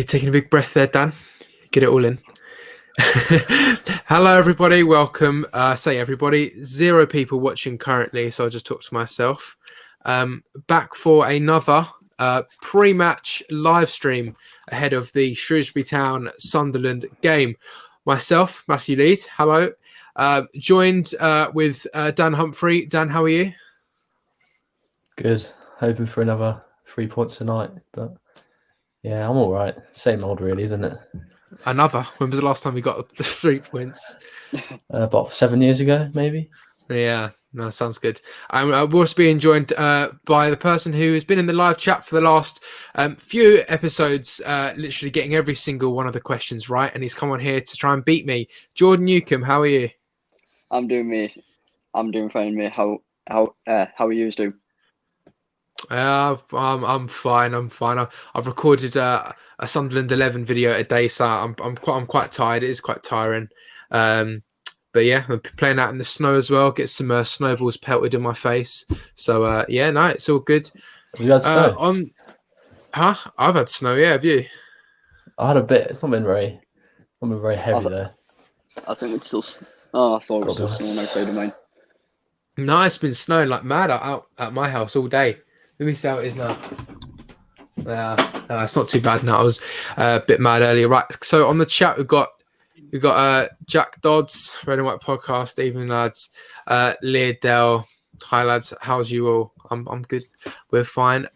Taking a big breath there, Dan. Get it all in. Hello, everybody. Welcome. Say everybody. 0 people watching currently, so I'll just talk to myself. Back for another pre-match live stream ahead of the Shrewsbury Town Sunderland game. Myself, Matthew Lead. Hello. Joined with Dan Humphrey. Dan, how are you? Good. Hoping for another 3 points tonight, but yeah, I'm all right. Same old, really, isn't it? Another. When was the last time we got the 3 points? About 7 years ago, maybe. Yeah, no, sounds good. We're also being joined by the person who has been in the live chat for the last few episodes, literally getting every single one of the questions right, and he's come on here to try and beat me. Jordan Newcombe, how are you? I'm doing fine, mate. How are you doing? I'm fine. I've recorded a Sunderland 11 video a day, so I'm quite tired. It is quite tiring. But yeah, I'm playing out in the snow as well. Get some snowballs pelted in my face. So yeah, no, it's all good. Have you had snow? I've had snow. Yeah, have you? I had a bit. It's not been very heavy there. I think it's still. Oh, I thought it was still snowing outside of mine. No, it's been snowing like mad out at my house all day. Let me see how it is now. Yeah, it's not too bad now. I was a bit mad earlier. Right, so on the chat we've got Jack Dodds, Red and White Podcast, evening lads. Leardale, hi lads, how's you all? I'm good. We're fine.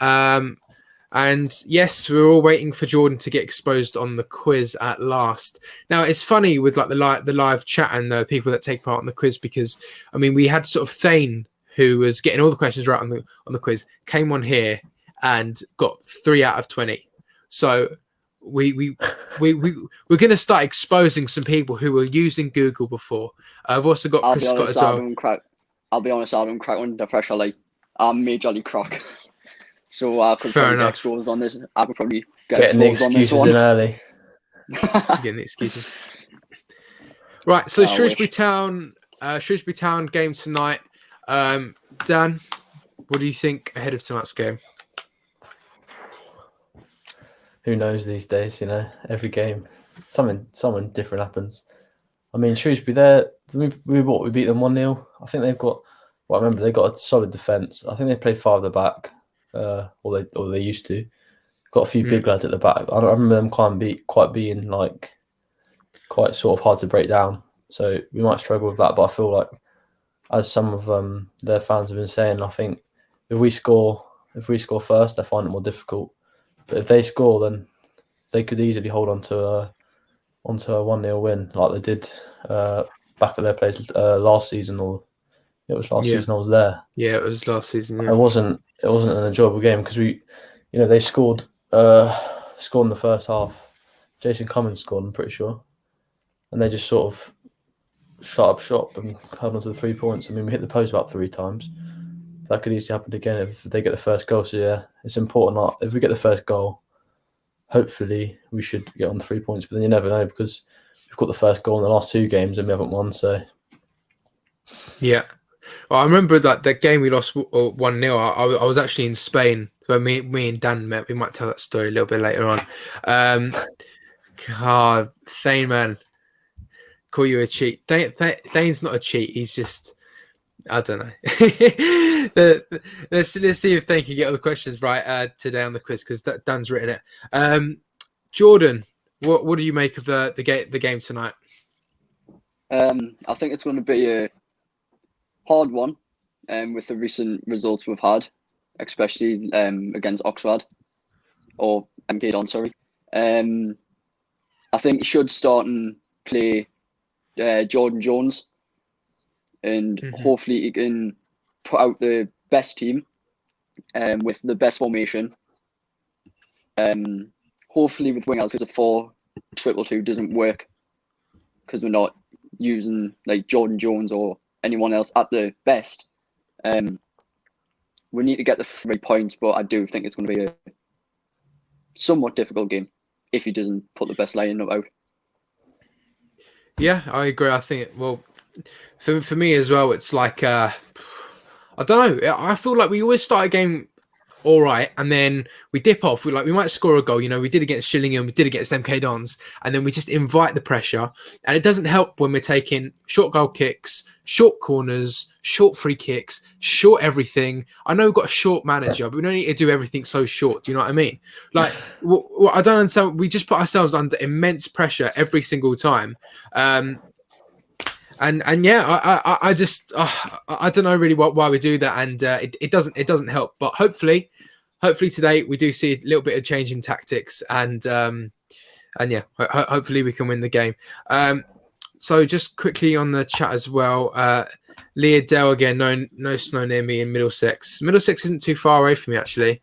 And yes, we're all waiting for Jordan to get exposed on the quiz at last. Now it's funny with like the live chat and the people that take part in the quiz, because I mean we had sort of Thane, who was getting all the questions right on the quiz, came on here and got 3 out of 20. So we're going to start exposing some people who were using Google before. I've also got Chris Scott as well. I'll be honest, I haven't cracked under pressure. Like, I'm majorly crack. So I could probably get exposed on this. I could probably get exposed on this one. In early. Getting the excuses. Right, so Shrewsbury Town game tonight. Dan, what do you think ahead of tonight's game? Who knows these days? You know, every game, something different happens. I mean, Shrewsbury, we beat them 1-0. I think they've got. Well, I remember they got a solid defence. I think they play 5 at the back, or they used to. Got a few big lads at the back. I remember them quite being like quite sort of hard to break down. So we might struggle with that, but I feel like, as some of their fans have been saying, I think if we score first, they find it more difficult. But if they score, then they could easily hold on to a 1-0 win, like they did back at their place last season, or it was last season I was there. Yeah, it was last season. Yeah. It wasn't an enjoyable game because they scored in the first half. Jason Cummins scored, I'm pretty sure, and they just sort of shut up shop and held on to the 3 points. I mean, we hit the post about 3 times. That could easily happen again if they get the first goal. So yeah, it's important. If we get the first goal, hopefully we should get on the 3 points. But then you never know, because we've got the first goal in the last 2 games and we haven't won. So yeah, well, I remember that game we lost 1-0. I was actually in Spain, so me and Dan met. We might tell that story a little bit later on. God, Thane, man, call you a cheat. Thane's not a cheat. He's just, I don't know. Let's see if Thane can get all the questions right today on the quiz, because Dan's written it. Jordan, what do you make of the game tonight? I think it's going to be a hard one, with the recent results we've had, especially against Oxford or MK Dons. Sorry. I think he should start and play Jordan Jones, and hopefully he can put out the best team with the best formation. Hopefully with wingers, because a 4-2-2 doesn't work, because we're not using like Jordan Jones or anyone else at the best. We need to get the 3 points, but I do think it's going to be a somewhat difficult game if he doesn't put the best lineup out. Yeah, I agree. I think, well, for me as well, it's like, I don't know. I feel like we always start a game all right, and then we dip off. We might score a goal. You know, we did against Shillingham, we did against MK Dons, and then we just invite the pressure. And it doesn't help when we're taking short goal kicks, short corners, short free kicks, short everything. I know we've got a short manager, but we don't need to do everything so short. Do you know what I mean? Like, I don't understand. We just put ourselves under immense pressure every single time. And yeah, I just I don't know really why we do that, and it doesn't help. But hopefully today we do see a little bit of change in tactics, and yeah, hopefully we can win the game. So just quickly on the chat as well, Leah Dell again, no snow near me in Middlesex. Middlesex isn't too far away from me actually.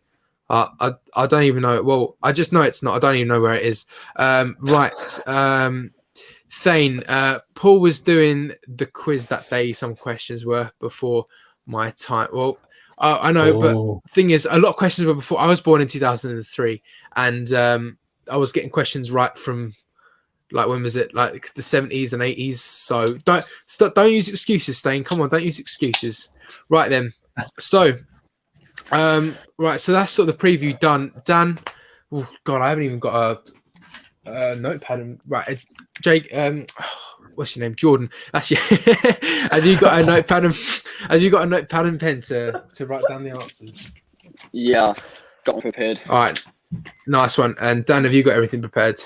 I don't even know. Well, I just know it's not. I don't even know where it is. Right. Thane, Paul was doing the quiz that day. Some questions were before my time. Well, I know, but thing is, a lot of questions were before. I was born in 2003, and I was getting questions right from like when was it? Like the 70s and 80s. So don't use excuses, Thane. Come on, don't use excuses. Right then. So, right. So that's sort of the preview done. Dan, oh God, I haven't even got a notepad. Right. Jake, what's your name? Jordan. That's you. Have you got a notepad and pen to write down the answers? Yeah, got them prepared. All right, nice one. And Dan, have you got everything prepared?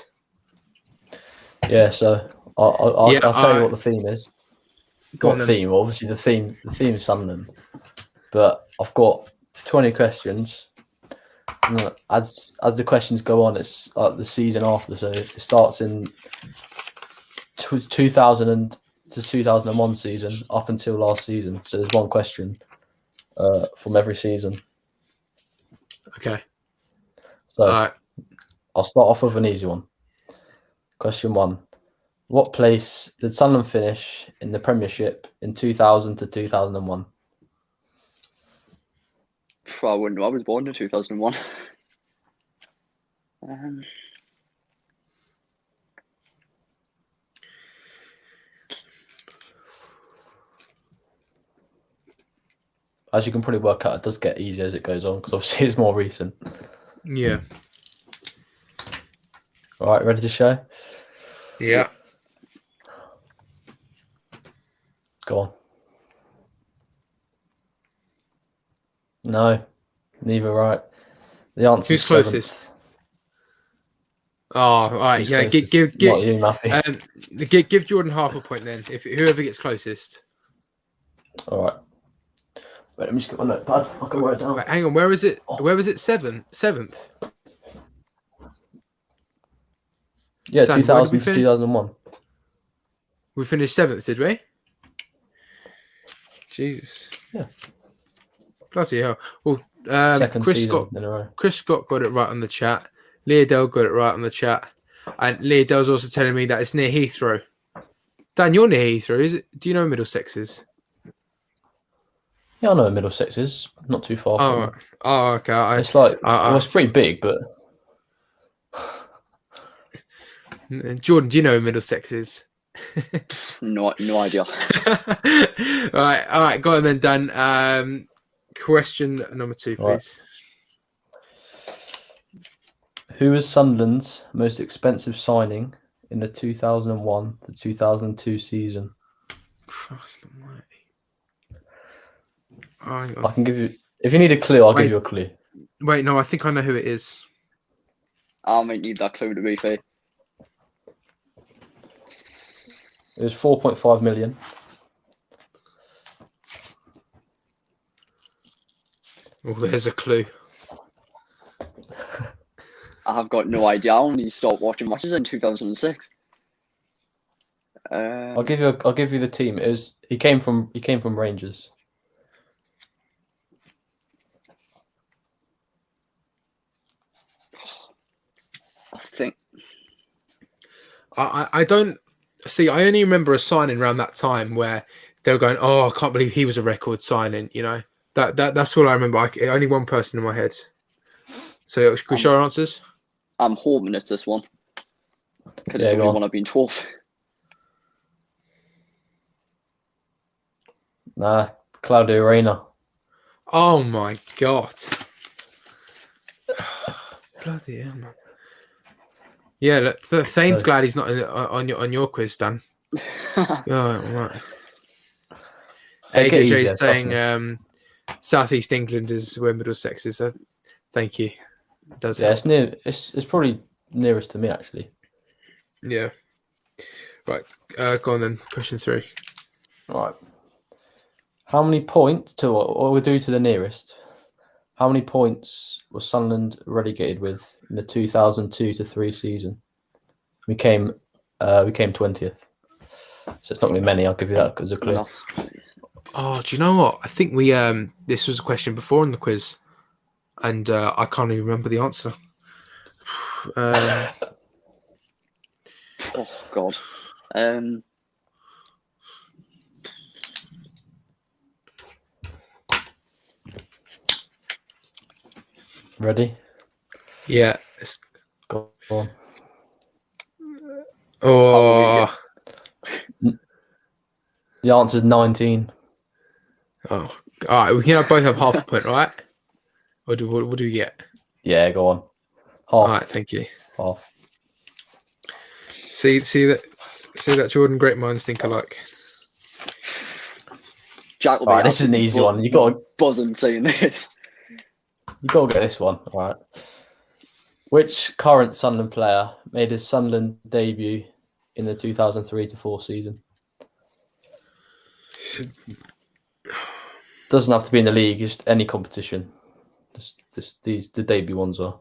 Yeah. So I'll tell you what the theme is. Theme? Obviously, the theme is Sunderland, but I've got 20 questions. And as the questions go on, it's like the season after. So it starts in 2000 to 2001 season up until last season. So there's one question from every season. Okay. So I'll start off with an easy one. Question 1. What place did Sunderland finish in the Premiership in 2000 to 2001? I wouldn't know. I was born in 2001. As you can probably work out, it does get easier as it goes on because obviously it's more recent. Yeah. All right, ready to show? Yeah. Go on. No, neither right. The answer is closest? 7th. Oh, all right. Who's yeah, closest? give Not you, Matthew. Give Jordan half a point then. If whoever gets closest. All right. Wait, let me just get my notepad. I can write it down. Wait, hang on. Where was it? Where was it? Seventh. Yeah, Dan, 2000 to 2001. We finished 7th, did we? Jesus. Yeah. Bloody hell. Well, Second Chris season in a row. Scott got it right on the chat. Leah Dell got it right on the chat. And Leah Dell's also telling me that it's near Heathrow. Dan, you're near Heathrow, is it? Do you know Middlesex is? Yeah, I know where Middlesex is. Not too far from it. Oh, okay. It's like, well, it's pretty big, but... Jordan, do you know where Middlesex is? No idea. All right, go on then, Dan. Question number 2, please. Right. Who was Sunderland's most expensive signing in the 2001 to 2002 season? Christ almighty. Oh, I can give you... If you need a clue, I'll give you a clue. Wait, no, I think I know who it is. I might need that clue to be fair. It was 4.5 million. Oh, there's a clue. I have got no idea. I only stopped watching matches in 2006. I'll give you the team. He came from Rangers. I think I don't see. I only remember a signing around that time where they were going, "Oh, I can't believe he was a record signing." You know, that's all I remember. Only one person in my head. So, should we show our answers? I'm hoping it's this one. Because it's the only one I've been told. Nah, Claudio Reyna. Oh my god! Bloody hell, man. Yeah, look, Thane's glad he's not on your quiz, Dan. Oh, right. It get AJJ easier, is trust saying me. Southeast England is where Middlesex is. So thank you. It does Yeah, help. it's near. It's probably nearest to me actually. Yeah. Right. Go on then. Question 3. All right. How many points to what we do to the nearest? How many points was Sunderland relegated with in the 2002-3 season? We came 20th. So it's not going to be many. I'll give you that as a clue. Last. Oh, do you know what? I think we this was a question before in the quiz, and I can't even remember the answer. Oh God. Ready? Yeah. Go on. Oh. The answer is 19. Oh. All right. We can both have half a point, right? What do we get? Yeah, go on. Half. All right. Thank you. Half. See that Jordan, great minds think alike. Jack will All be right, this is an absolutely easy one. You got buzzing saying this. to get this one. All right. Which current Sunderland player made his Sunderland debut in the 2003-4 season? Doesn't have to be in the league, just any competition. Just the debut ones are.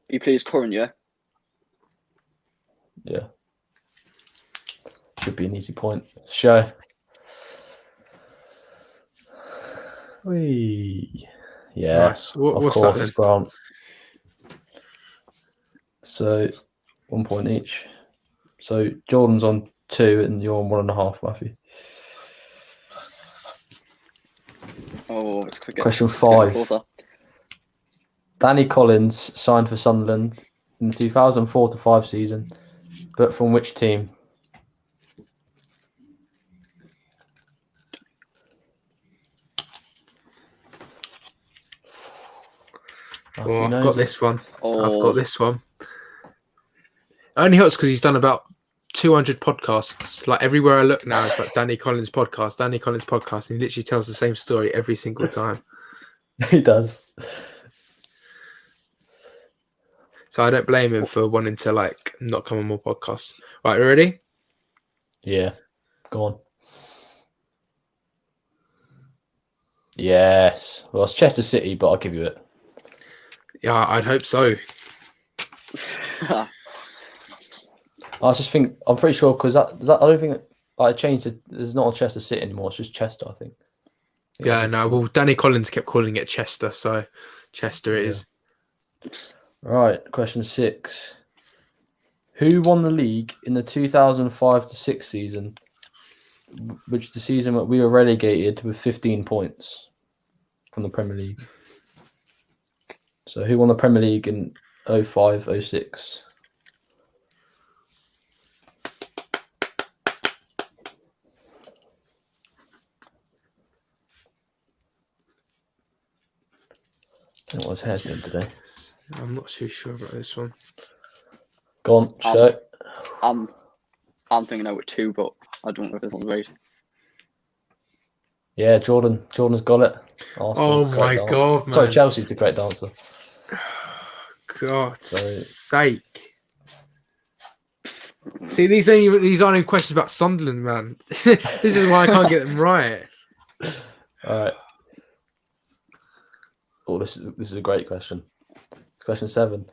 He plays current, yeah. Yeah. Should be an easy point. Show. Whee. Yeah. Nice. Of What's course, that then? it's Grant. So 1 point each. So Jordan's on 2 and you're on 1.5, Matthew. Oh, it's Question 5. Danny Collins signed for Sunderland in the 2004-5 season, but from which team? Oh, I've got this one. Oh. I've got this one. It only helps because he's done about 200 podcasts. Like everywhere I look now, it's like Danny Collins podcast, and he literally tells the same story every single time. He does. So I don't blame him for wanting to like not come on more podcasts. Right, ready? Yeah. Go on. Yes. Well, it's Chester City, but I'll give you it. Yeah, I'd hope so. I just think I'm pretty sure because I don't think I changed it. There's not a Chester City anymore. It's just Chester, I think. Yeah, no. Well, Danny Collins kept calling it Chester, so Chester it is. Right. Question 6. Who won the league in the 2005-6 season, which is the season that we were relegated with 15 points from the Premier League? So who won the Premier League in 05-06? I don't know what his hair's doing today. I'm not too sure about this one. Go on, show. I'm thinking out with 2, but I don't know if this one's right. Yeah, Jordan's got it. Arsenal's Oh my God, man. Sorry, Chelsea's the correct answer. God's sake. See, these aren't even questions about Sunderland, man. This is why I can't get them right. All right. Oh, this is a great question. Question 7.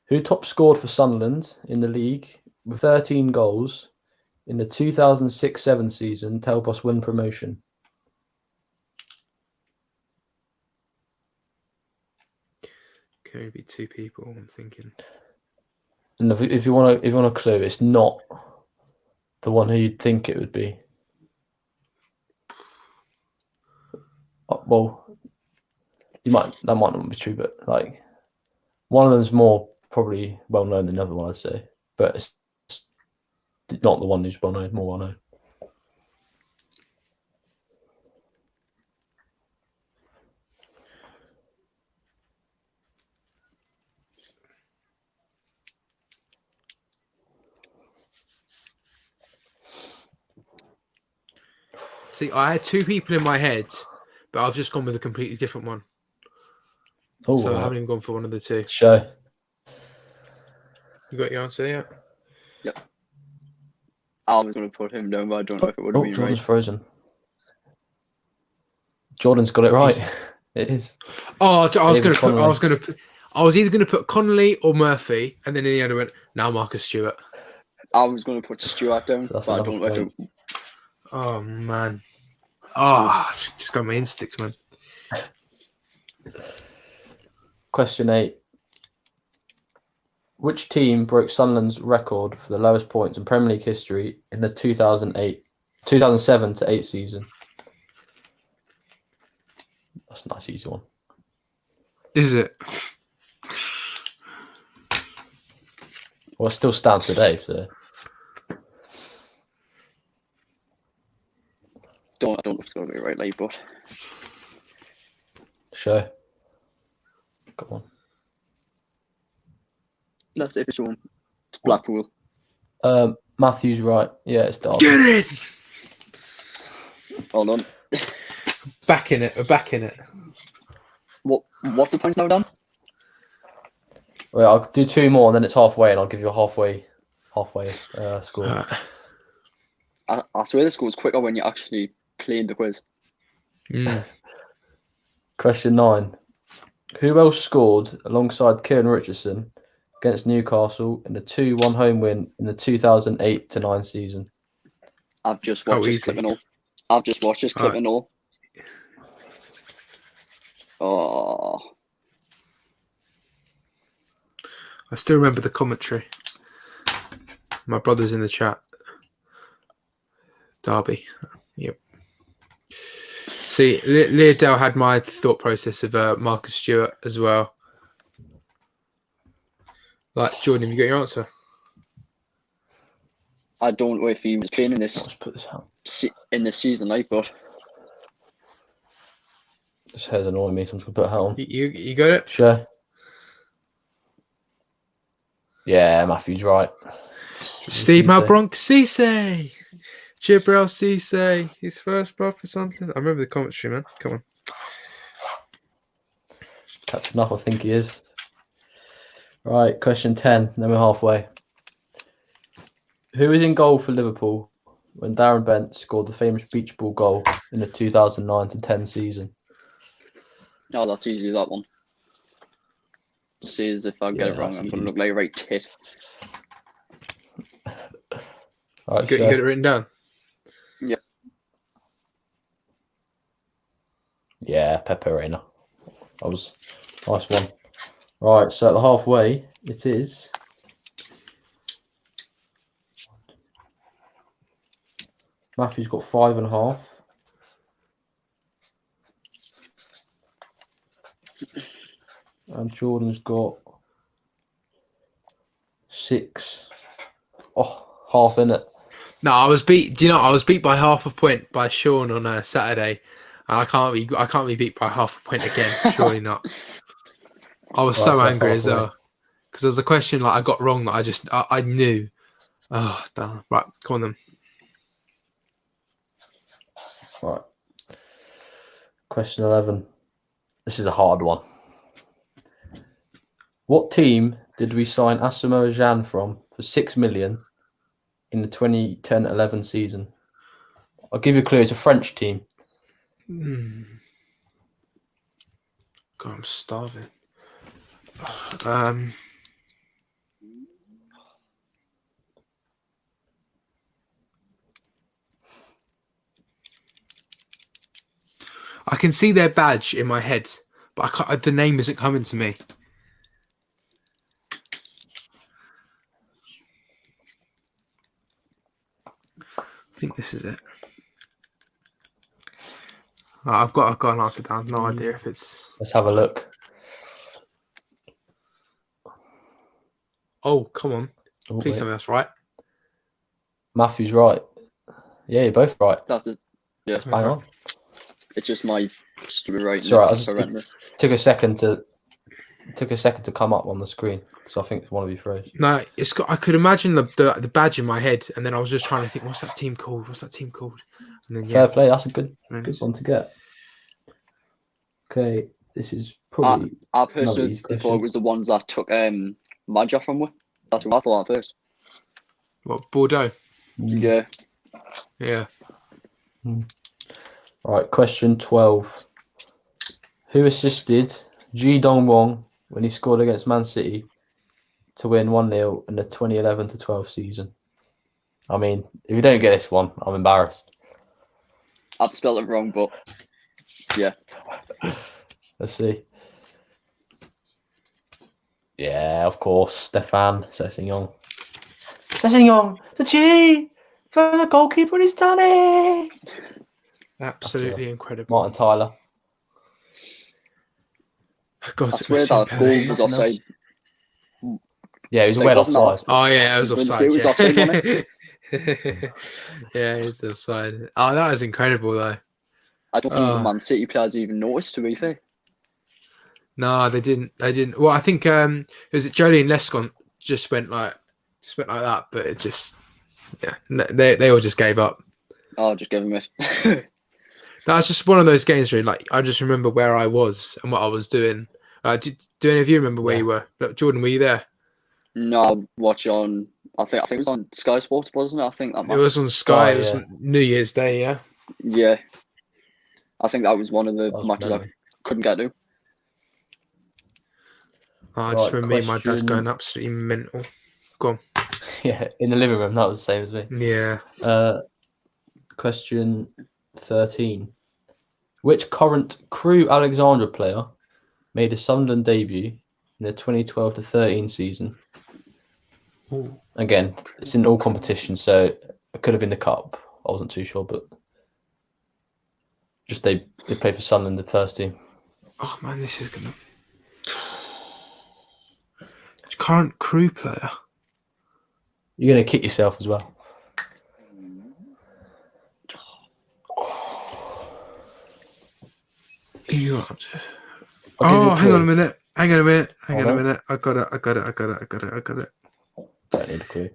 Who top scored for Sunderland in the league with 13 goals in the 2006-7 season to help us win promotion? Can only be 2 people, I'm thinking. And if you want a clue, it's not the one who you'd think it would be. Well, that might not be true, but like one of them's more probably well known than the other one, I'd say. But it's not the one who's well known, more well known. See, I had two people in my head, but I've just gone with a completely different one. Oh, So I haven't even gone for one of the two. show. You got your answer yet? Yep. I was going to put him down, but I don't know if it would have Oh, been Jordan's right. frozen. Jordan's got it right. It is. Oh, I was David going to put. Connolly. I was either going to put Connolly or Murphy, and then in the end I went, now Marcus Stewart. I was going to put Stuart down, So that's but I another don't know if point. it. Oh man. Oh, just got my instincts, man. Question 8. Which team broke Sunderland's record for the lowest points in Premier League history in the 2007 to 8 season? That's a nice easy one. Is it? Well, it still stands today, so I don't know if it's going to be right, like, but show. Got one. that's it. It's one. It's Blackpool. Matthew's right. Yeah, it's Dodds. Get it! Hold on. Back in it. We're back in it. What's the point now, Dan? Well, I'll do 2 more and then it's halfway, and I'll give you a halfway score. I swear this goes quicker when you actually played the quiz. Question 9. Who else scored alongside Kieran Richardson against Newcastle in the 2-1 home win in the 2008-9 season? I've just watched this clip and all. I've just watched this clip and all. Oh. I still remember the commentary. My brother's in the chat. Derby. Yep. See, Leardale had my thought process of Marcus Stewart as well. Like, Jordan, have you got your answer? I don't know if he was playing in Let's this put this out. in this season, like, but This hair's annoying me, so I'm just going to put a hat on. You got it? Sure. Yeah, Matthew's right. Steve Malbronx Cisse. Jibril Cisse. His first bar for Sunderland. I remember the commentary, man. Come on. Catching up, I think he is. Right, question 10. Then we're halfway. Who was in goal for Liverpool when Darren Bent scored the famous beach ball goal in the 2009-10 season? oh, that's easy, that one. See as if I get it wrong, I'm going to look like a right tit. All right, You got it written down? Yeah. Yeah, Pepe Reina. That was a nice one. Right, so at the halfway, it is. Matthew's got 5.5. And Jordan's got 6. Oh, half in it. No, I was beat. Do you know? I was beat by half a point by Sean on Saturday. I can't be beat by half a point again. Surely not. I was so that's angry as halfway. well because there's a question like I got wrong that I knew. Oh, damn. Right, come on then. Right. Question 11. This is a hard one. What team did we sign Asamoah Gyan from for 6 million in the 2010-11 season? I'll give you a clue. It's a French team. God, I'm starving. I can see their badge in my head, but the name isn't coming to me. I think this is it. I've got an answer down. No idea if it's. Let's have a look. Oh, come on! Oh, Please wait. tell me that's right. Matthew's right. Yeah, you're both right. That's it. Yeah, Hang on. it's just my stupid right. It's all right, It's horrendous. Took a second to come up on the screen, so I think one of you froze. No, I could imagine the badge in my head, and then I was just trying to think, what's that team called? And And then, Fair yeah. play. That's a good Rangers. one to get. Okay, this is I probably another personally easy thought it question. was the ones that took Madge off from with. That's what I thought at first. What, Bordeaux? Yeah. Yeah. All right, question 12. Who assisted Ji Dong-won when he scored against Man City to win 1-0 in the 2011-12 season? I mean, if you don't get this one, I'm embarrassed. I've spelled it wrong, but yeah. Let's see. Yeah, of course, Stefan Sessegnon. Sessegnon, the G for the goalkeeper, and he's done it. Absolutely incredible. Martin Tyler. God, I swear that goal was offside. Yeah, he was Like, well wasn't offside. Oh yeah, it was It was- offside. it was yeah. offside, wasn't Yeah, it was offside. Oh, that was incredible though. I don't think the Man City players even noticed, to be fair. No, they didn't. They didn't. Well, I think it was Jolie and Lescon just went like that, but it just they all just gave up. Oh, just give him it. That was just one of those games really. Like I just remember where I was and what I was doing. Do any of you remember where you were? Look, Jordan, were you there? No, I watch on. I think it was on Sky Sports, wasn't it? I think that It match. was on Sky. It was on New Year's Day. Yeah. Yeah, I think that was one of the That was matches I brilliant. couldn't get to. Oh, I just Right, remember me and my dad question- going absolutely mental. Go on. Yeah, in the living room, that was the same as me. Yeah. Question 13. Which current Crew Alexandra player made a Sunderland debut in the 2012-13 season? Ooh. Again, it's in all competitions, so it could have been the cup. I wasn't too sure, but just they played for Sunderland, the first team. Oh man, this is gonna. Current Crew player. You're going to kick yourself as well. You got. I'll give you a Hang on a clue. minute. Hang on a minute. Alright. I got it. Don't need a clue.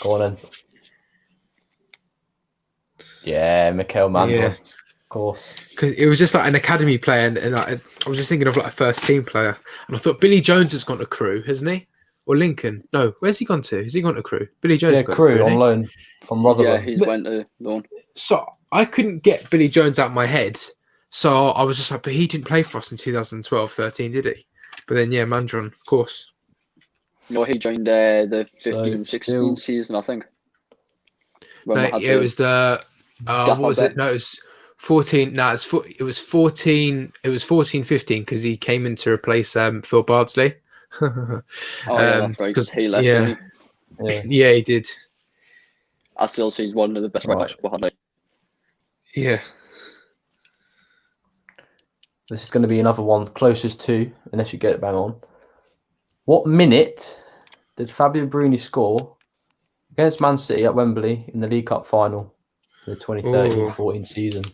Go on then. Yeah, Mikel Mandel. Yeah. Of course. Because it was just like an academy player, and I was just thinking of like a first team player, and I thought Billy Jones has gone to Crew, hasn't he? Or Lincoln? No, where's he gone to? Has he gone to Crew? Billy Jones. Yeah, has gone to Crew hasn't on he? loan from Yeah, Rotherham. he's went to loan. So I couldn't get Billy Jones out of my head, so I was just like, but he didn't play for us in 2012-13, did he? But then yeah, Mandron, of course. No, he joined the So, 15-16 still- season, I think. When No, we had it was the what was Gaffer it? No, it was 14. No, it was 14. It was 14-15 because he came in to replace Phil Bardsley. Oh yeah, that's right. Because he left. yeah, Didn't he? Yeah. yeah, he did. I still see he's one of the best right backs we had. Like. Yeah. This is going to be another one closest to, unless you get it bang on. What minute did Fabio Bruni score against Man City at Wembley in the League Cup final in the 2013-14 season?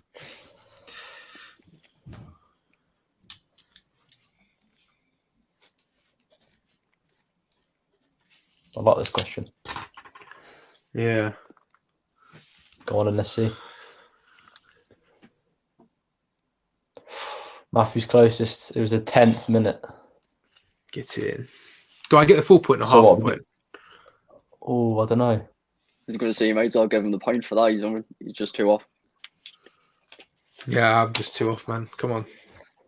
I like this question. Yeah. Go on and let's see. Matthew's closest. It was the 10th minute. Get it in. Do I get the full point or So half what, a point? Oh, I don't know. I was going to say, might as well give him the point for that. He's just too off. Yeah, I'm just too off, man. Come on.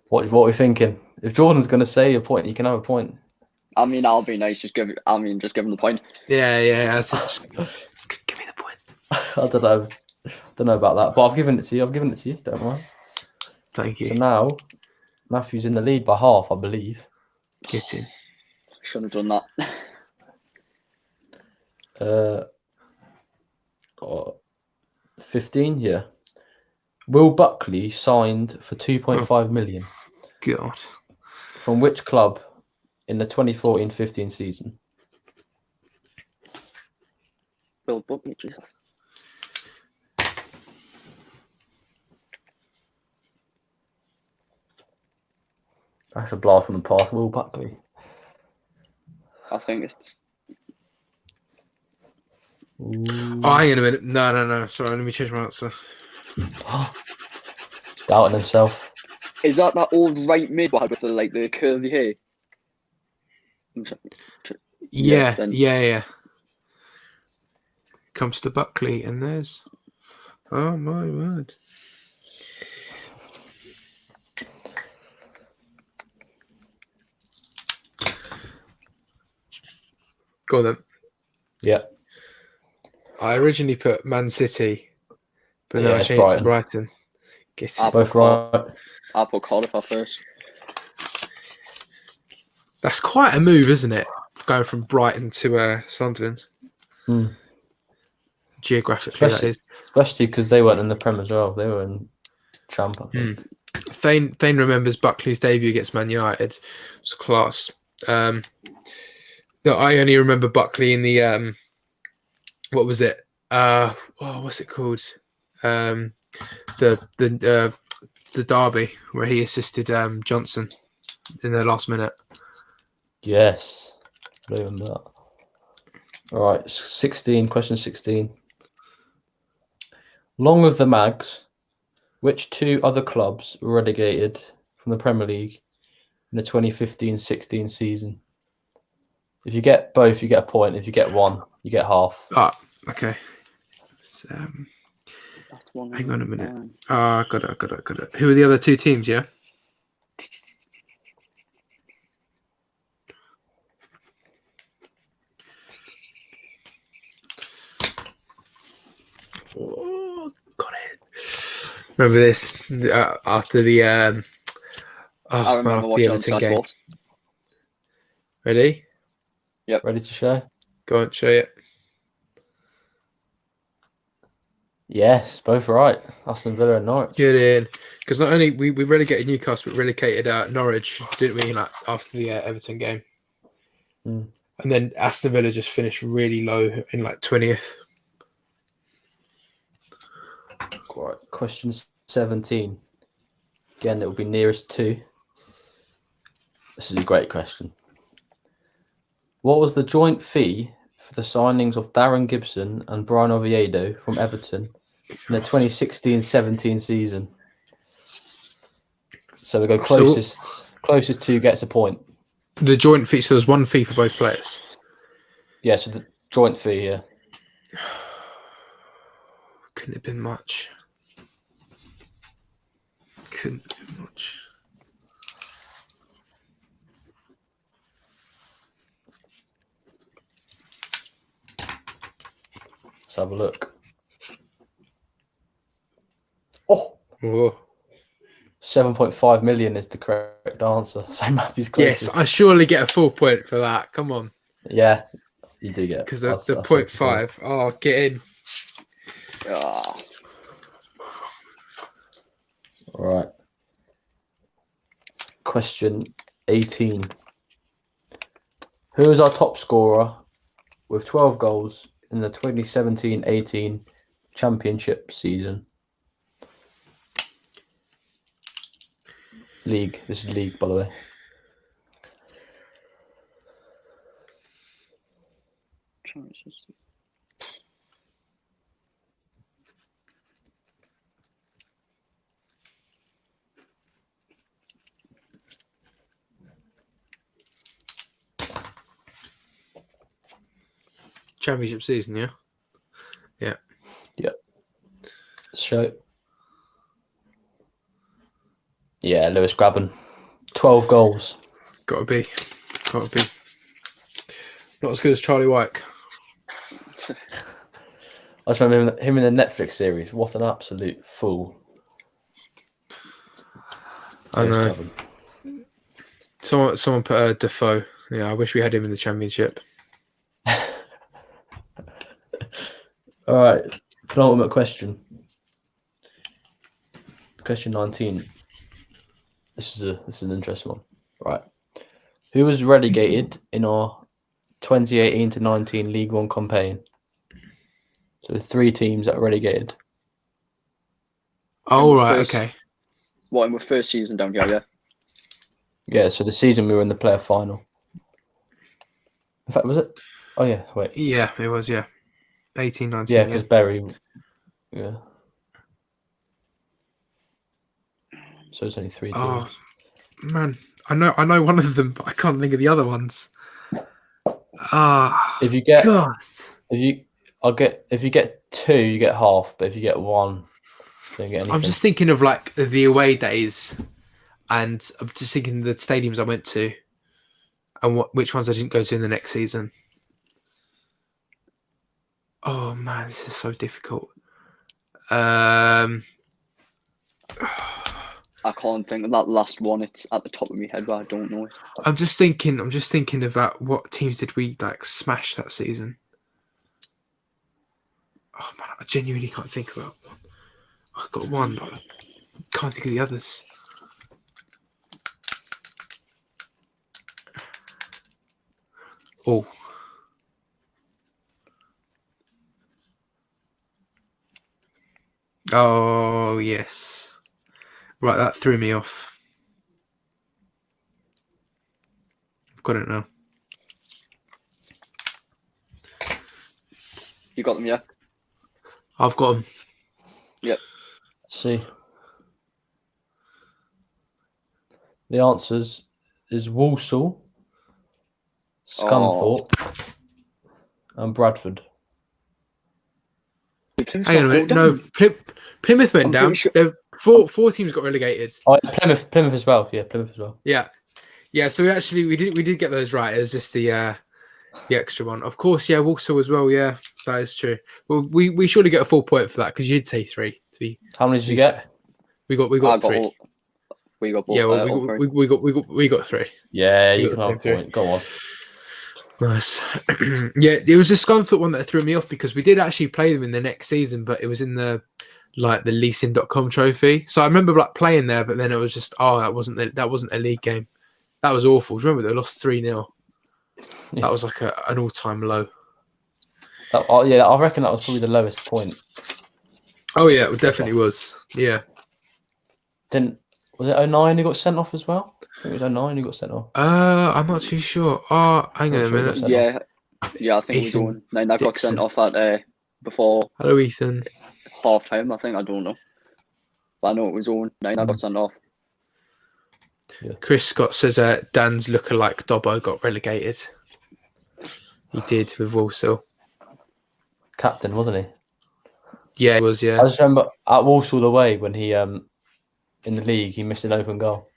What are we thinking? If Jordan's going to say a point, you can have a point. I mean, I'll be nice. Just give him the point. Yeah. Just give me the point. I don't know. Don't know about that, but I've given it to you. Don't worry. Thank you. So now, Matthew's in the lead by half, I believe. Get in. Shouldn't have done that. 15, yeah. Will Buckley signed for 2.5 million. God. From which club in the 2014-15 season? Will Buckley, Jesus. That's a blast from the past. Will Buckley. I think it's Ooh. Oh, hang on a minute. No. Sorry, let me change my answer. He's doubting himself. is that old right mid one with the curly hair? Yeah, then- yeah. Comes to Buckley, and there's. Oh my word. Go on then. Yeah. I originally put Man City, but Yeah, then I it's changed to Brighton. Get it. Both right. I'll put Cardiff at first. That's quite a move, isn't it? Going from Brighton to Sunderland. Mm. Geographically, that is. Especially because they weren't in the Prem as well. They were in Champ, I think. Thane remembers Buckley's debut against Man United. It was class. No, I only remember Buckley in the what was it? What's it called? The derby where he assisted Johnson in the last minute. Yes. I remember that. All right, 16. Question 16. Along with the Mags, which two other clubs were relegated from the Premier League in the 2015-16 season? If you get both, you get a point. If you get one, you get half. Okay. So, That's one. hang on a minute. Got it. Who are the other two teams? Yeah. Oh, got it. Remember this after the I remember after the watching on Everton Sky game. Sports. Ready? Ready to show? Go on, show it. Yes, both right. Aston Villa and Norwich. Good in. Because not only we relegated Newcastle, but relegated Norwich, didn't we? Like after the Everton game, Mm. and then Aston Villa just finished really low in like 20th. Right. Question 17. Again, it will be nearest to. This is a great question. What was the joint fee for the signings of Darren Gibson and Brian Oviedo from Everton in the 2016-17 season? So we go closest to gets a point. The joint fee, so there's one fee for both players. Yeah, so the joint fee, yeah. Couldn't have been much. Couldn't have been much. Let's have a look. Oh, Whoa. 7.5 million is the correct answer. So Matthew's closest. Yes, I surely get a full point for that. Come on. Yeah, you do get. Because I the said 0.5. Oh, get in. Ah, All right. Question 18. Who is our top scorer with 12 goals in the 2017-18 championship season? League. This is league, by the way. Championship season, yeah? Show. Yeah, Lewis Grabban. 12 goals. Gotta be. Not as good as Charlie White. I just remember him in the Netflix series. What an absolute fool. I Lewis know. Grabban. Someone put Defoe. Yeah, I wish we had him in the championship. All right. Penultimate question. Question 19. This is an interesting one. Right. Who was relegated in our 2018-19 League One campaign? So 3 teams that were relegated. Oh, And right, first- okay. What in the first season down here? Yeah, so the season we were in the player final. In fact, was it? Oh yeah, wait. Yeah, it was. Yeah, 18, 19. Yeah, because Berry. Yeah. So it's only 3 teams. Oh man, I know one of them, but I can't think of the other ones. Ah, If you get, God. if you get 2, you get half. But if you get 1, you don't get anything. I'm just thinking of like the away days, and I'm just thinking the stadiums I went to, and which ones I didn't go to in the next season. Oh man, this is so difficult. I can't think of that last one. It's at the top of my head, but I don't know it. I'm just thinking about what teams did we like smash that season. Oh man, I genuinely can't think about one. I've got one, but I can't think of the others. Oh. Oh yes. Right, that threw me off. I've got it now. You got them, yeah? I've got them. Yep. Let's see. The answers is Walsall, Scunthorpe, and Bradford. Hang on a minute. No, Plymouth went down. Sure. Four teams got relegated. Oh, Plymouth as well. Yeah, Plymouth as well. Yeah. So we did get those right. It was just the extra one. Of course, yeah, Walsall as well. Yeah, that is true. Well, we surely get a full point for that because you did say 3. How many did you get? We got 3. We got both. Yeah, well, we got 3. Yeah, you can have a point. Go on. Nice. Yeah, it was the Scunthorpe one that threw me off because we did actually play them in the next season, but it was in the leasing.com trophy. So I remember like playing there, but then it was just that wasn't a league game. That was awful. Do you remember they lost 3-0? Yeah. That was like an all-time low. Yeah, I reckon that was probably the lowest point. Oh yeah, it definitely was. Yeah. Was it 09 who got sent off as well? I think it was 09 who got sent off. I'm not too sure. Oh, hang on a minute. Yeah, I think it was 09 that got sent off at before. Hello, Ethan. Half time, I think. I don't know. But I know it was 09 that got sent off. Yeah. Chris Scott says Dan's lookalike Dobbo got relegated. He did with Walsall. Captain, wasn't he? Yeah, he was, yeah. I just remember at Walsall away when he in the league he missed an open goal.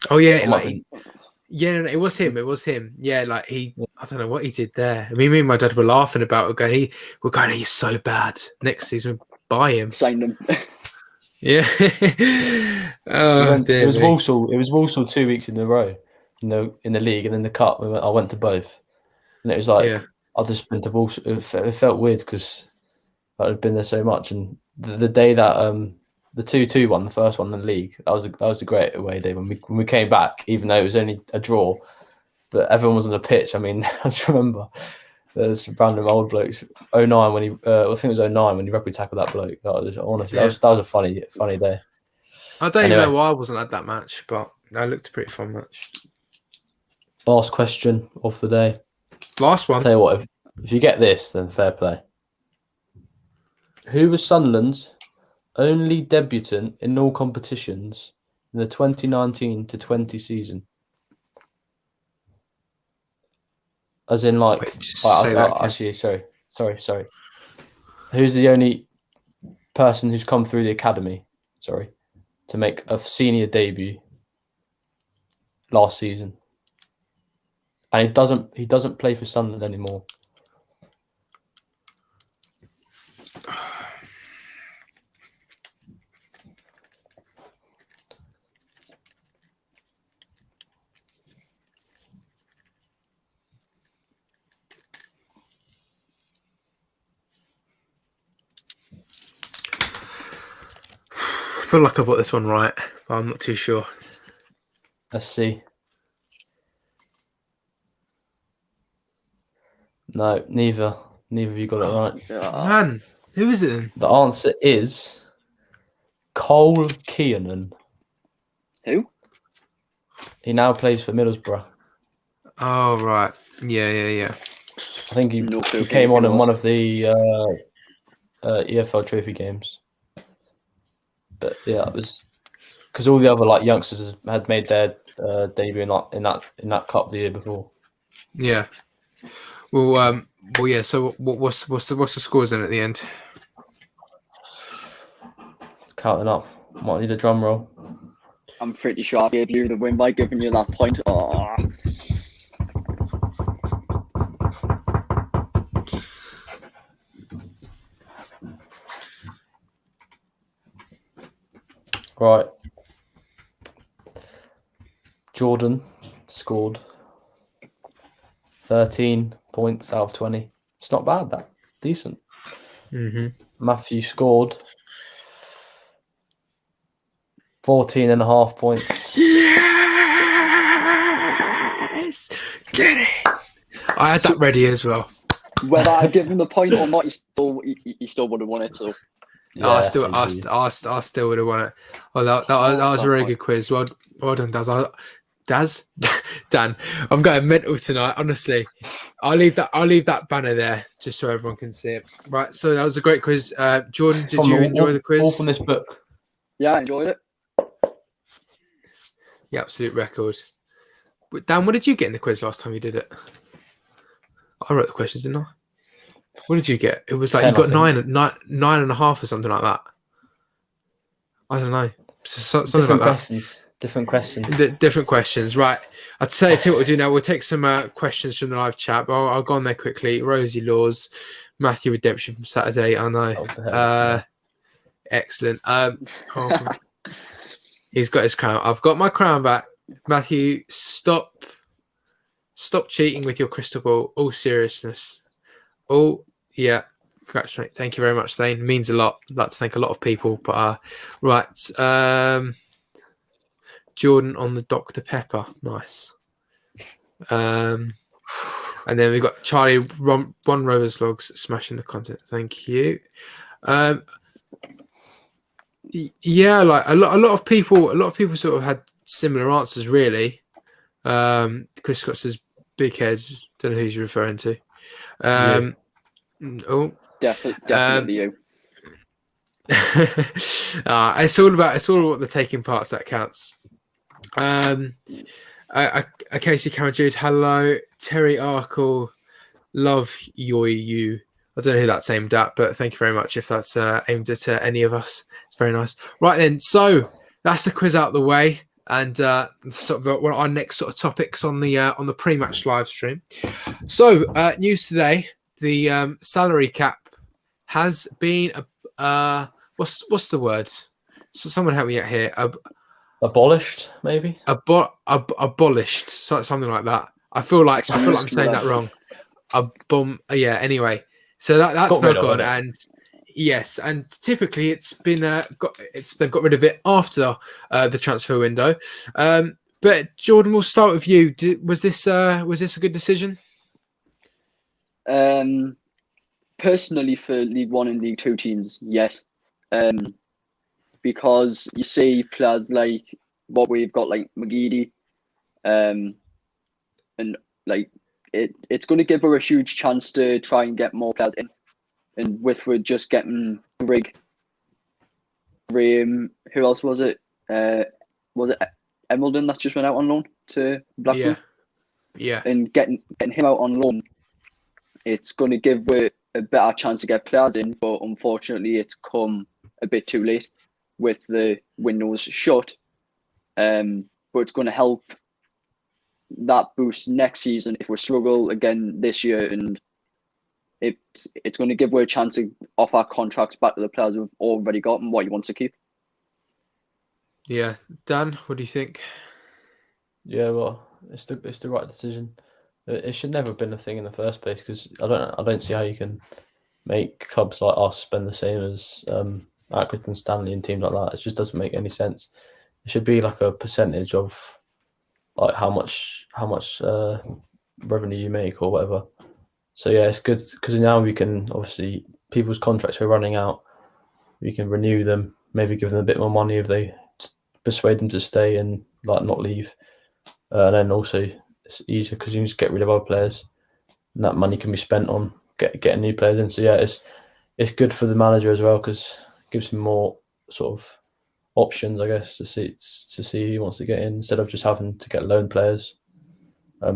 Oh yeah, it was him. It was him. Yeah, like I don't know what he did there. I mean, me and my dad were laughing about it, going, he's so bad. Next season, buy him. Sign him. Yeah. It was Walsall. It was Walsall 2 weeks in a row, in the league, and then the cup. I went to both, and it was like I just been to Walsall. It felt weird because I'd been there so much, and the day that the 2-2 one, the first one in the league, that was a great away day when we came back, even though it was only a draw, but everyone was on the pitch. I mean, I just remember there's random old blokes. 09 when I think it was 09 when he rugby tackled that bloke. Honestly, that was a funny day. I don't even know why I wasn't at that match, but that looked a pretty fun match. Last question of the day. Last one. I'll tell you what, if you get this, then fair play. Who was Sunderland's only debutant in all competitions in the 2019-20 season? As in, like, actually, sorry. Who's the only person who's come through the academy? Sorry, to make a senior debut last season, and he doesn't play for Sunderland anymore. I feel like I've got this one right, but I'm not too sure. Let's see. No, neither of you got it right. Man, who is it then? The answer is Cole Kiernan. Who? He now plays for Middlesbrough. Oh right, yeah. I think he No clue came who on he in was. one of the EFL Trophy games. But yeah, it was because all the other like youngsters had made their debut in that cup the year before. Yeah. Well, yeah. So what's the scores then at the end? Counting up, might need a drum roll. I'm pretty sure I gave you the win by giving you that point. Oh. Right, Jordan scored 13 points out of 20. It's not bad. That decent. Mm-hmm. Matthew scored 14.5 points. Yes, get it. I had that ready as well. Whether I give him the point or not, he still would have won it. So Yeah, I still would have won it. Oh, that was a really good quiz. Well done, Daz. Dan, I'm going mental tonight. Honestly, I'll leave that banner there just so everyone can see it. Right. So that was a great quiz. Jordan, did you enjoy the quiz? All from this book. yeah, I enjoyed it. The absolute record. But Dan, what did you get in the quiz last time you did it? I wrote the questions, didn't I? What did you get? It was like 10, you got I think. nine and a half or something like that. I don't know. Something Different like questions. Different questions. different questions, right? I'd say what we'll do now. We'll take some questions from the live chat. But I'll go on there quickly. Rosie Laws, Matthew Redemption from Saturday. I know. Excellent. He's got his crown. I've got my crown back. Matthew, stop cheating with your crystal ball. All seriousness. Oh yeah. Congratulations. Thank you very much, Zane. It means a lot. I'd like to thank a lot of people. But right. Jordan on the Dr. Pepper. Nice. And then we've got Charlie One Rovers Logs smashing the content. Thank you. Yeah, like a lot of people sort of had similar answers, really. Chris Scott says big heads. Don't know who he's referring to. Oh, Definitely you. It's all about the taking parts that counts. Casey Cameron Jude, hello. Terry Arkle, love you. I don't know who that's aimed at, but thank you very much if that's aimed at any of us. It's very nice. Right then, so that's the quiz out of the way, and sort of one of our next sort of topics on the pre-match live stream. So news today: the salary cap has been what's the word? So someone help me out here. Abolished, maybe. Abolished, something like that. I feel like I'm saying that wrong. Yeah. Anyway, so that's now gone, and yes, and typically it's been they've got rid of it after the transfer window. But Jordan, we'll start with you. Was this a good decision? Personally, for League One and League Two teams, yes. Because you see players like what we've got, like McGeady, and like it's going to give her a huge chance to try and get more players in. And with we're just getting Graham, who else was it? Was it Embledon that just went out on loan to Blackpool? Yeah. And getting him out on loan, it's going to give her a better chance to get players in. But unfortunately, it's come a bit too late with the windows shut. But it's going to help that boost next season if we struggle again this year, and it's going to give her a chance to offer contracts back to the players we've already got and what you want to keep. Yeah, Dan, what do you think? Yeah, well, it's the right decision. It should never have been a thing in the first place, because I don't see how you can make clubs like us spend the same as Accrington, Stanley, and teams like that. It just doesn't make any sense. It should be like a percentage of like how much revenue you make or whatever. So yeah, it's good because now we can, obviously, people's contracts are running out. We can renew them, maybe give them a bit more money if they persuade them to stay and like not leave. and then also it's easier because you can just get rid of other players, and that money can be spent on getting new players in. So yeah, it's good for the manager as well because it gives him more sort of options, I guess, to see who he wants to get in instead of just having to get loan players.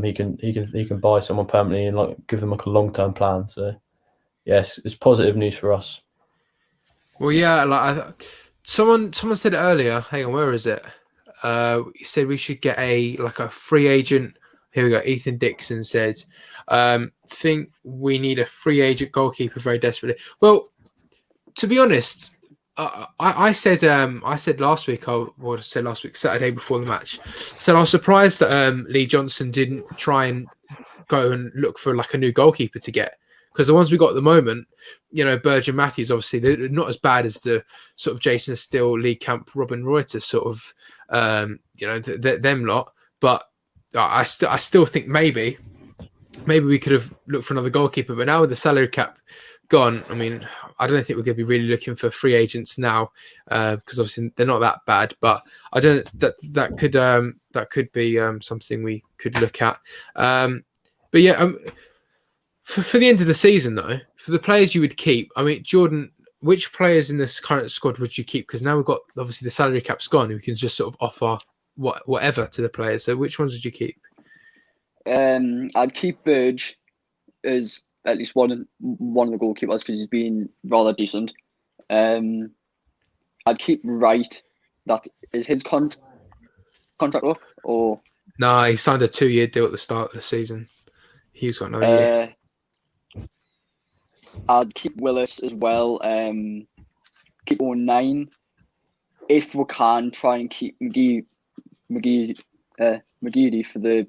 He can buy someone permanently and like give them like a long-term plan. So yes, it's positive news for us. Well, yeah, someone said it earlier. Hang on, where is it? He said we should get a free agent. Here we go. Ethan Dixon said, think we need a free agent goalkeeper very desperately. Well, to be honest, I said last week, Saturday before the match, said I was surprised that Lee Johnson didn't try and go and look for like a new goalkeeper to get, because the ones we got at the moment, Burge and Matthews, obviously they're not as bad as the sort of Jason Steele, Lee Camp, Robin Reuter sort of them lot, but I still think maybe we could have looked for another goalkeeper, but now with the salary cap gone, I mean, I don't think we're going to be really looking for free agents now, because obviously they're not that bad. But I don't that could be something we could look at. But yeah, for the end of the season though, for the players you would keep, I mean, Jordan, which players in this current squad would you keep? Because now we've got obviously the salary cap's gone, and we can just sort of offer whatever to the players. So which ones would you keep? I'd keep Burge as at least one of the goalkeepers because he's been rather decent. I'd keep Wright. That is his contract up, or no? He signed a 2-year deal at the start of the season. He's got another year. I'd keep Willis as well. Keep 09. If we can, try and keep McGeady for the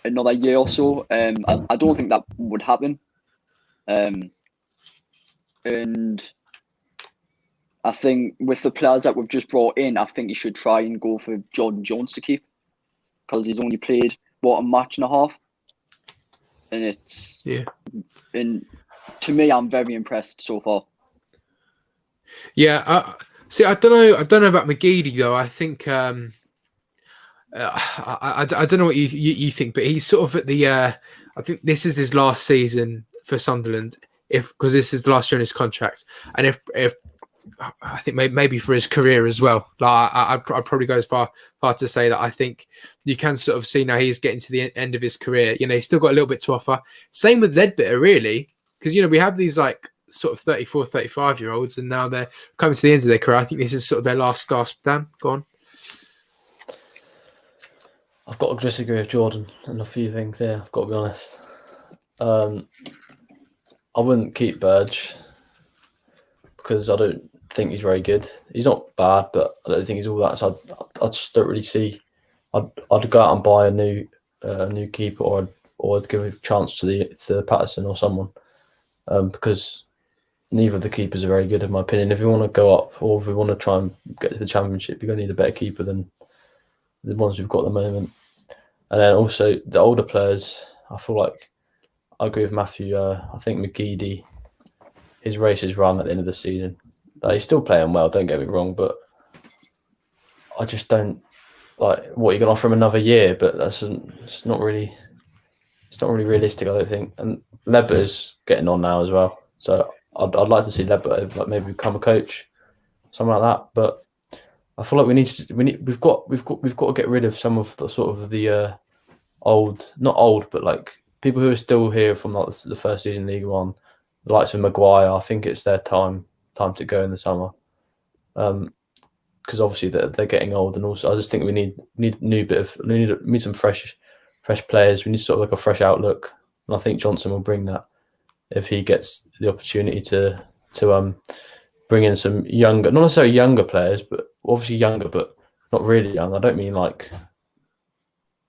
another year or so. I don't think that would happen. And I think with the players that we've just brought in, I think you should try and go for Jordan Jones to keep, because he's only played a match and a half, and it's and to me, I'm very impressed so far. Yeah, see, I don't know about McGeady though. I think I don't know what you think, but he's sort of at the. I think this is his last season for Sunderland, because this is the last year in his contract, and if I think maybe for his career as well. Like I'd probably go as far to say that I think you can sort of see now he's getting to the end of his career. He's still got a little bit to offer. Same with Ledbetter, really, because we have these like sort of 34, 35-year-olds, and now they're coming to the end of their career. I think this is sort of their last gasp. Dan, go on. I've got to disagree with Jordan and a few things here. I've got to be honest. I wouldn't keep Burge because I don't think he's very good. He's not bad, but I don't think he's all that. So I just don't really see. I'd go out and buy a new keeper, or I'd give a chance to Patterson or someone, because neither of the keepers are very good in my opinion. If we want to go up, or if we want to try and get to the Championship, you're going to need a better keeper than the ones we've got at the moment. And then also the older players, I feel like I agree with Matthew. I think McGeady, his race is run at the end of the season. He's still playing well, don't get me wrong, but I just don't like what you're going to offer him another year. But it's not really realistic, I don't think. And Ledbetter's getting on now as well, so I'd like to see Ledbetter maybe become a coach, something like that. But I feel like we've got to get rid of some of the sort of the not old, but like people who are still here from like the first season League One, the likes of Maguire. I think it's their time to go in the summer, because obviously they're getting old, and also I just think we need some fresh players. We need sort of like a fresh outlook, and I think Johnson will bring that if he gets the opportunity to bring in some younger, not necessarily younger players, but obviously younger, but not really young. I don't mean like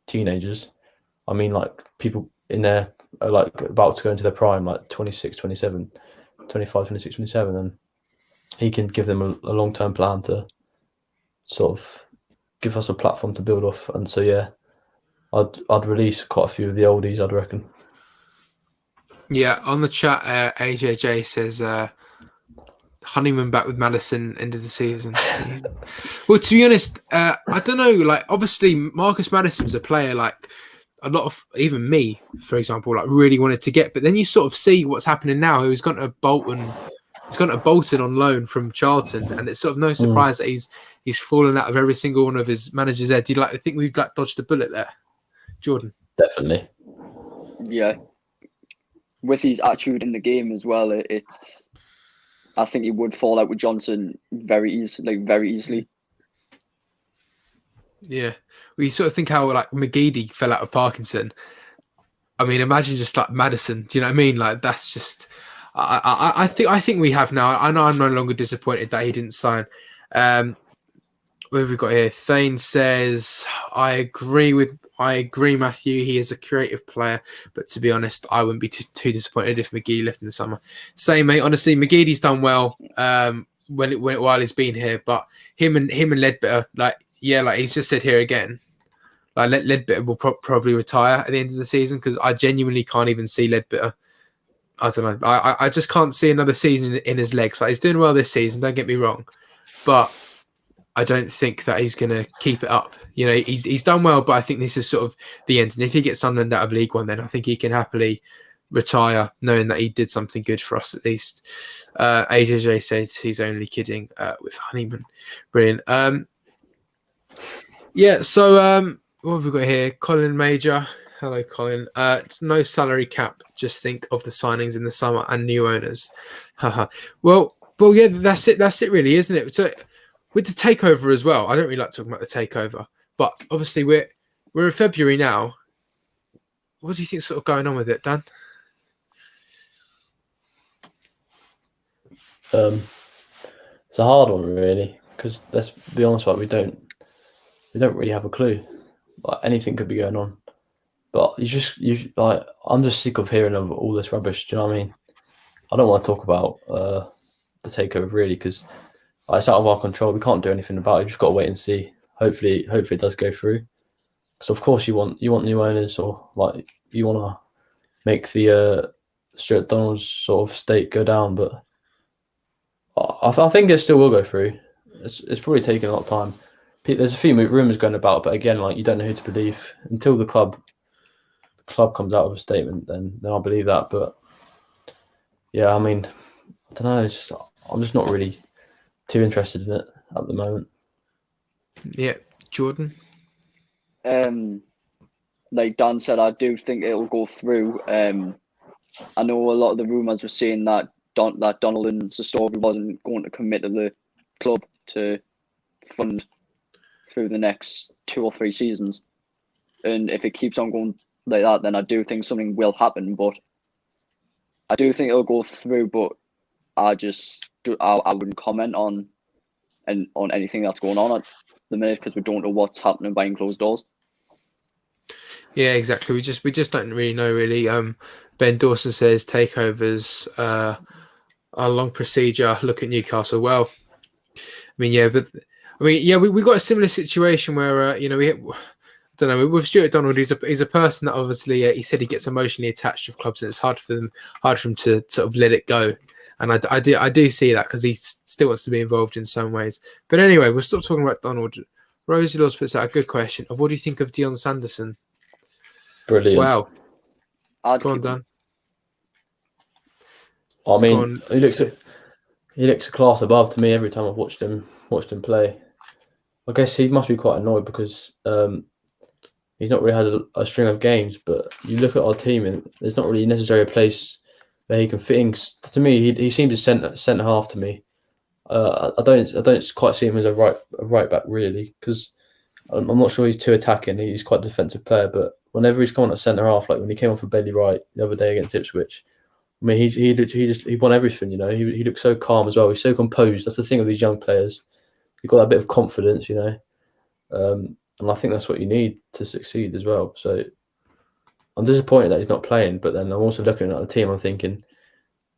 teenagers. I mean like people in there are like about to go into their prime, like 26, 27, 25, 26, 27, and he can give them a long-term plan to sort of give us a platform to build off. And so, yeah, I'd release quite a few of the oldies, I'd reckon. Yeah, on the chat, AJJ says Honeyman back with Madison end of the season. Well, to be honest, I don't know. Like, obviously, Marcus Madison's a player like a lot of, even me, for example, like really wanted to get. But then you sort of see what's happening now. He's gone to Bolton. He's gone to Bolton on loan from Charlton, and it's sort of no surprise that he's fallen out of every single one of his managers there. Do you think we've dodged a bullet there, Jordan? Definitely. Yeah. With his attitude in the game as well, I think he would fall out with Johnson very easily. Yeah, we sort of think how like McGeady fell out of Parkinson. I mean, imagine just like Madison. Do you know what I mean? Like that's just. I think we have now. I know I'm no longer disappointed that he didn't sign. What have we got here? Thane says, I agree, Matthew. He is a creative player, but to be honest, I wouldn't be too disappointed if McGee left in the summer. Same, mate. Honestly, McGeady's done well while he's been here, but him and Ledbetter, like he's just said here again, like Ledbetter will probably retire at the end of the season because I genuinely can't even see Ledbetter. I don't know. I just can't see another season in his legs. Like he's doing well this season. Don't get me wrong, but I don't think that he's going to keep it up. You know, he's done well, but I think this is sort of the end. And if he gets Sunderland out of League One, then I think he can happily retire, knowing that he did something good for us at least. AJJ says he's only kidding with Honeyman. Brilliant. Yeah. So what have we got here? Colin Major. Hello, Colin. No salary cap. Just think of the signings in the summer and new owners. Well, yeah, that's it. That's it, really, isn't it? So, with the takeover as well, I don't really like talking about the takeover, but obviously we're in February now. What do you think sort of going on with it, Dan? It's a hard one, really, because let's be honest, like we don't really have a clue. Like anything could be going on. But I'm just sick of hearing of all this rubbish. Do you know what I mean? I don't want to talk about the takeover really because it's out of our control. We can't do anything about it. We've just got to wait and see. Hopefully it does go through. Because of course you want new owners, or like you want to make the Stuart Donald's sort of state go down. But I think it still will go through. It's probably taking a lot of time. There's a few rumours going about, but again, like you don't know who to believe until the club comes out with a statement, then I'll believe that. But yeah, I mean, I don't know. I'm just not really too interested in it at the moment. Yeah, Jordan. Like Dan said, I do think it'll go through. I know a lot of the rumours were saying that Donald and Sestori wasn't going to commit to the club to fund through the next 2 or 3 seasons, and if it keeps on going like that, then I do think something will happen. But I do think it'll go through. But I wouldn't comment on anything that's going on at the minute because we don't know what's happening behind closed doors. Yeah, exactly. We just don't really know. Really, Ben Dawson says takeovers are a long procedure. Look at Newcastle. Well, we got a similar situation where I don't know, with Stuart Donald, he's a person that obviously he said he gets emotionally attached with clubs, and it's hard for him to sort of let it go. And I do see that because he still wants to be involved in some ways. But anyway, we'll stop talking about Donald. Rosie Laws puts out a good question of what do you think of Dion Sanderson? Brilliant. Wow. Go on, Dan. I mean, he looks a class above to me every time I've watched him play. I guess he must be quite annoyed because he's not really had a string of games. But you look at our team, and there's not really necessarily a place where he can fit in. To me, he seems a centre half to me. I don't quite see him as a right back really, because I'm not sure he's too attacking. He's quite a defensive player, but whenever he's come on at centre half, like when he came on for Bailey Wright the other day against Ipswich, I mean he won everything. You know, he looked so calm as well. He's so composed. That's the thing with these young players. You've got that bit of confidence, you know, and I think that's what you need to succeed as well. So I'm disappointed that he's not playing, but then I'm also looking at the team. I'm thinking,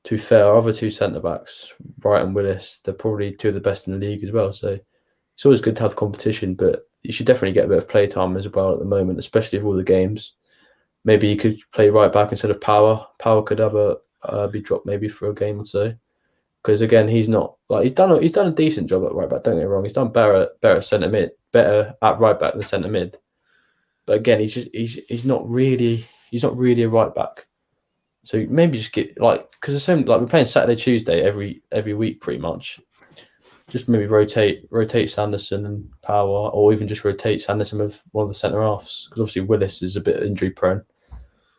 to be fair, our other 2 centre backs, Wright and Willis, they're probably 2 of the best in the league as well. So it's always good to have competition, but you should definitely get a bit of play time as well at the moment, especially with all the games. Maybe you could play right back instead of Power. Power could have be dropped maybe for a game or so. because again, he's not like he's done a decent job at right back. Don't get me wrong, he's done better centre mid, better at right back than centre mid. But again, he's not really a right back. So maybe just get because the same we're playing Saturday, Tuesday every week pretty much. Just maybe rotate Sanderson and Power, or even just rotate Sanderson with one of the centre halves, because obviously Willis is a bit injury prone.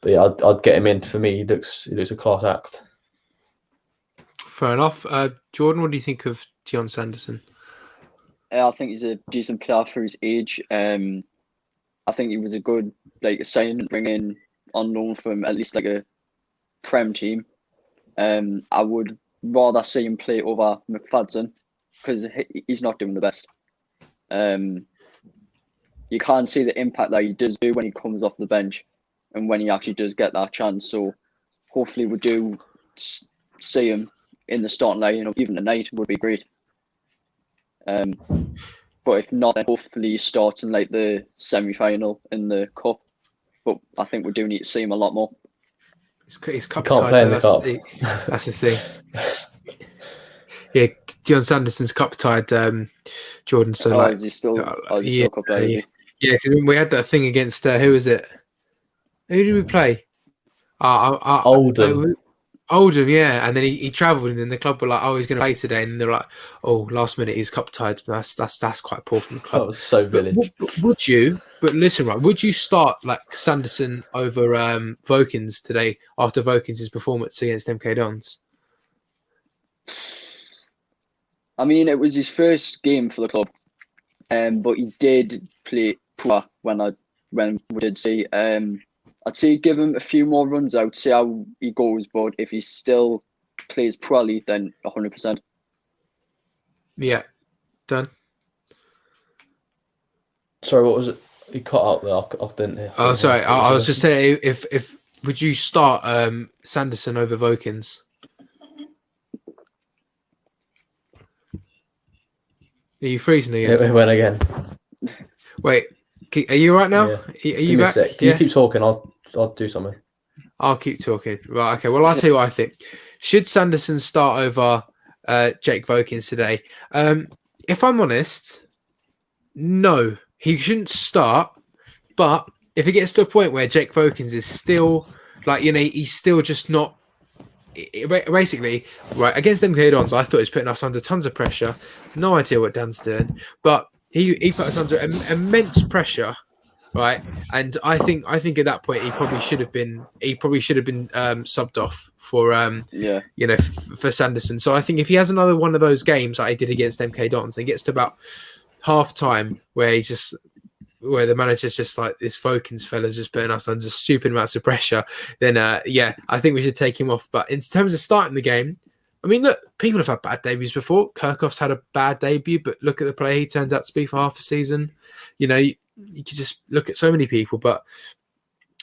But yeah, I'd get him in. For me, he looks a class act. Fair enough. Jordan, what do you think of Dion Sanderson? I think he's a decent player for his age. I think he was a good signing, bringing on loan from at least a Prem team. I would rather see him play over McFadden, because he's not doing the best. You can't see the impact that he does do when he comes off the bench and when he actually does get that chance. So hopefully we do see him in the starting line, even tonight would be great. But if not, then hopefully he starts in the semi-final in the cup. But I think we do need to see him a lot more. He's cup can't tied. play in the cup. That's the thing. Yeah, Dion Sanderson's cup tied, Jordan. So is he still cup tied? Yeah, because we had that thing against who was it? Who did we play? Oldham. Oldham, yeah. And then he travelled, and then the club were like, "Oh, he's going to play today," and they're like, "Oh, last minute he's cup tied." That's quite poor from the club. That was so village. Would you? But listen, right? Would you start Sanderson over Vokins today after Vokins' performance against MK Dons? I mean, it was his first game for the club, but he did play poor when we did see. I'd say give him a few more runs out, see how he goes. But if he still plays poorly, then 100%. Yeah, done. Sorry, what was it? You cut out there. I didn't hear. Oh, sorry. I was just saying, if would you start Sanderson over Vokins? Are you freezing again? It went again. Wait, are you right now? Yeah. Are you back? Can you keep talking? I'll do something. I'll keep talking. Right, okay. Well, I'll tell you what I think. Should Sanderson start over Jake Vokins today? If I'm honest, no. He shouldn't start. But if it gets to a point where Jake Vokins is still, he's still just not... Basically, right, against MK Dons, I thought he was putting us under tons of pressure. No idea what Dan's doing. But he put us under immense pressure. Right, and I think at that point he probably should have been subbed off for for Sanderson. So I think if he has another one of those games like he did against MK Dons, and gets to about half time where the manager's just like, this Vokins fella's just putting us under stupid amounts of pressure, then I think we should take him off. But in terms of starting the game, I mean, look, people have had bad debuts before. Kirchhoff's had a bad debut, but look at the player he turns out to be for half a season. You could just look at so many people, but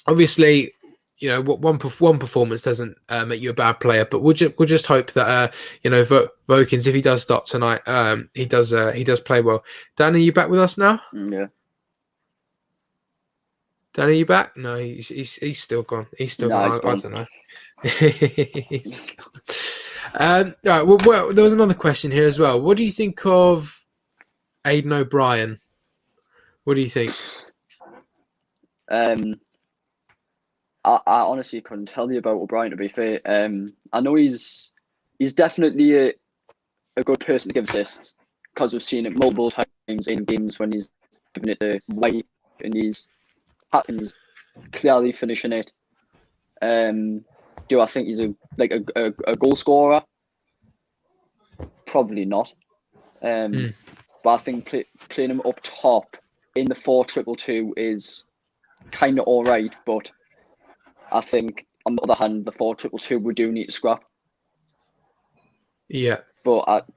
obviously, one performance doesn't make you a bad player. But we'll just hope that Vokins, if he does start tonight, he does play well. Dan, are you back with us now? Yeah. Dan, are you back? No, he's still gone. He's still gone. I don't know. He's gone. All right. Well, there was another question here as well. What do you think of Aidan O'Brien? What do you think? I honestly couldn't tell you about O'Brien, to be fair. I know he's definitely a good person to give assists, because we've seen it multiple times in games when he's giving it to White and he's clearly finishing it. Do I think he's a goal scorer? Probably not. But I think playing him up top in the 4-2-2 is kind of all right, but I think on the other hand, the 4-2-2 we do need to scrap. Yeah, but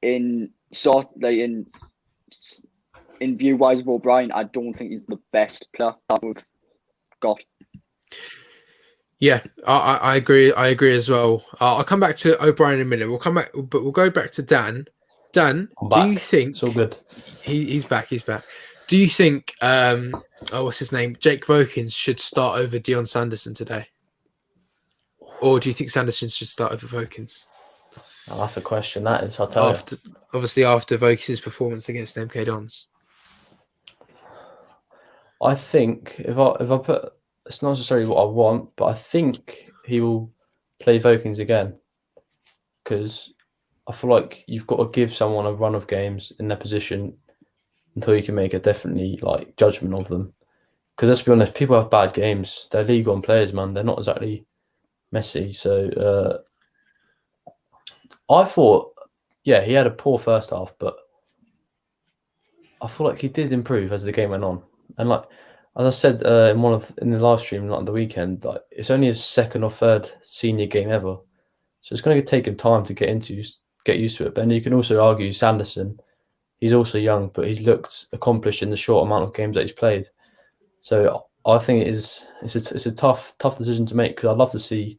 in view wise of O'Brien, I don't think he's the best player that we've got. Yeah, I agree. I agree as well. I'll come back to O'Brien in a minute. We'll come back, but we'll go back to Dan. Dan, do you think it's all good? He's back. He's back. Do you think what's his name? Jake Vokins should start over Dion Sanderson today? Or do you think Sanderson should start over Vokins? Oh, that's a question. That is, I'll tell you. After Vokes' performance against MK Dons. I think if I put, it's not necessarily what I want, but I think he will play Vokins again, because I feel like you've got to give someone a run of games in their position until you can make a definitely like judgment of them. Because let's be honest, people have bad games. They're League One players, man. They're not exactly Messi. So I thought, yeah, he had a poor first half, but I feel like he did improve as the game went on. And like as I said in the live stream like the weekend, like it's only his second or third senior game ever, so it's going to take him time to get used to it. But then you can also argue Sanderson. He's also young, but he's looked accomplished in the short amount of games that he's played. So I think it's a tough decision to make, because I'd love to see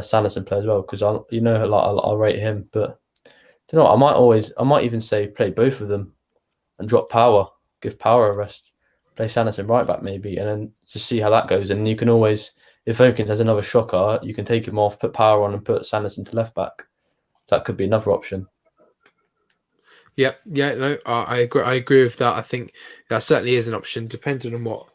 Sanderson play as well, because I rate him. But you know what, I might even say play both of them and drop Power, give Power a rest, play Sanderson right back maybe, and then to see how that goes. And you can always, if Vokins has another shocker, you can take him off, put Power on, and put Sanderson to left back. That could be another option. Yeah, no, I agree. I agree with that. I think that certainly is an option, depending on what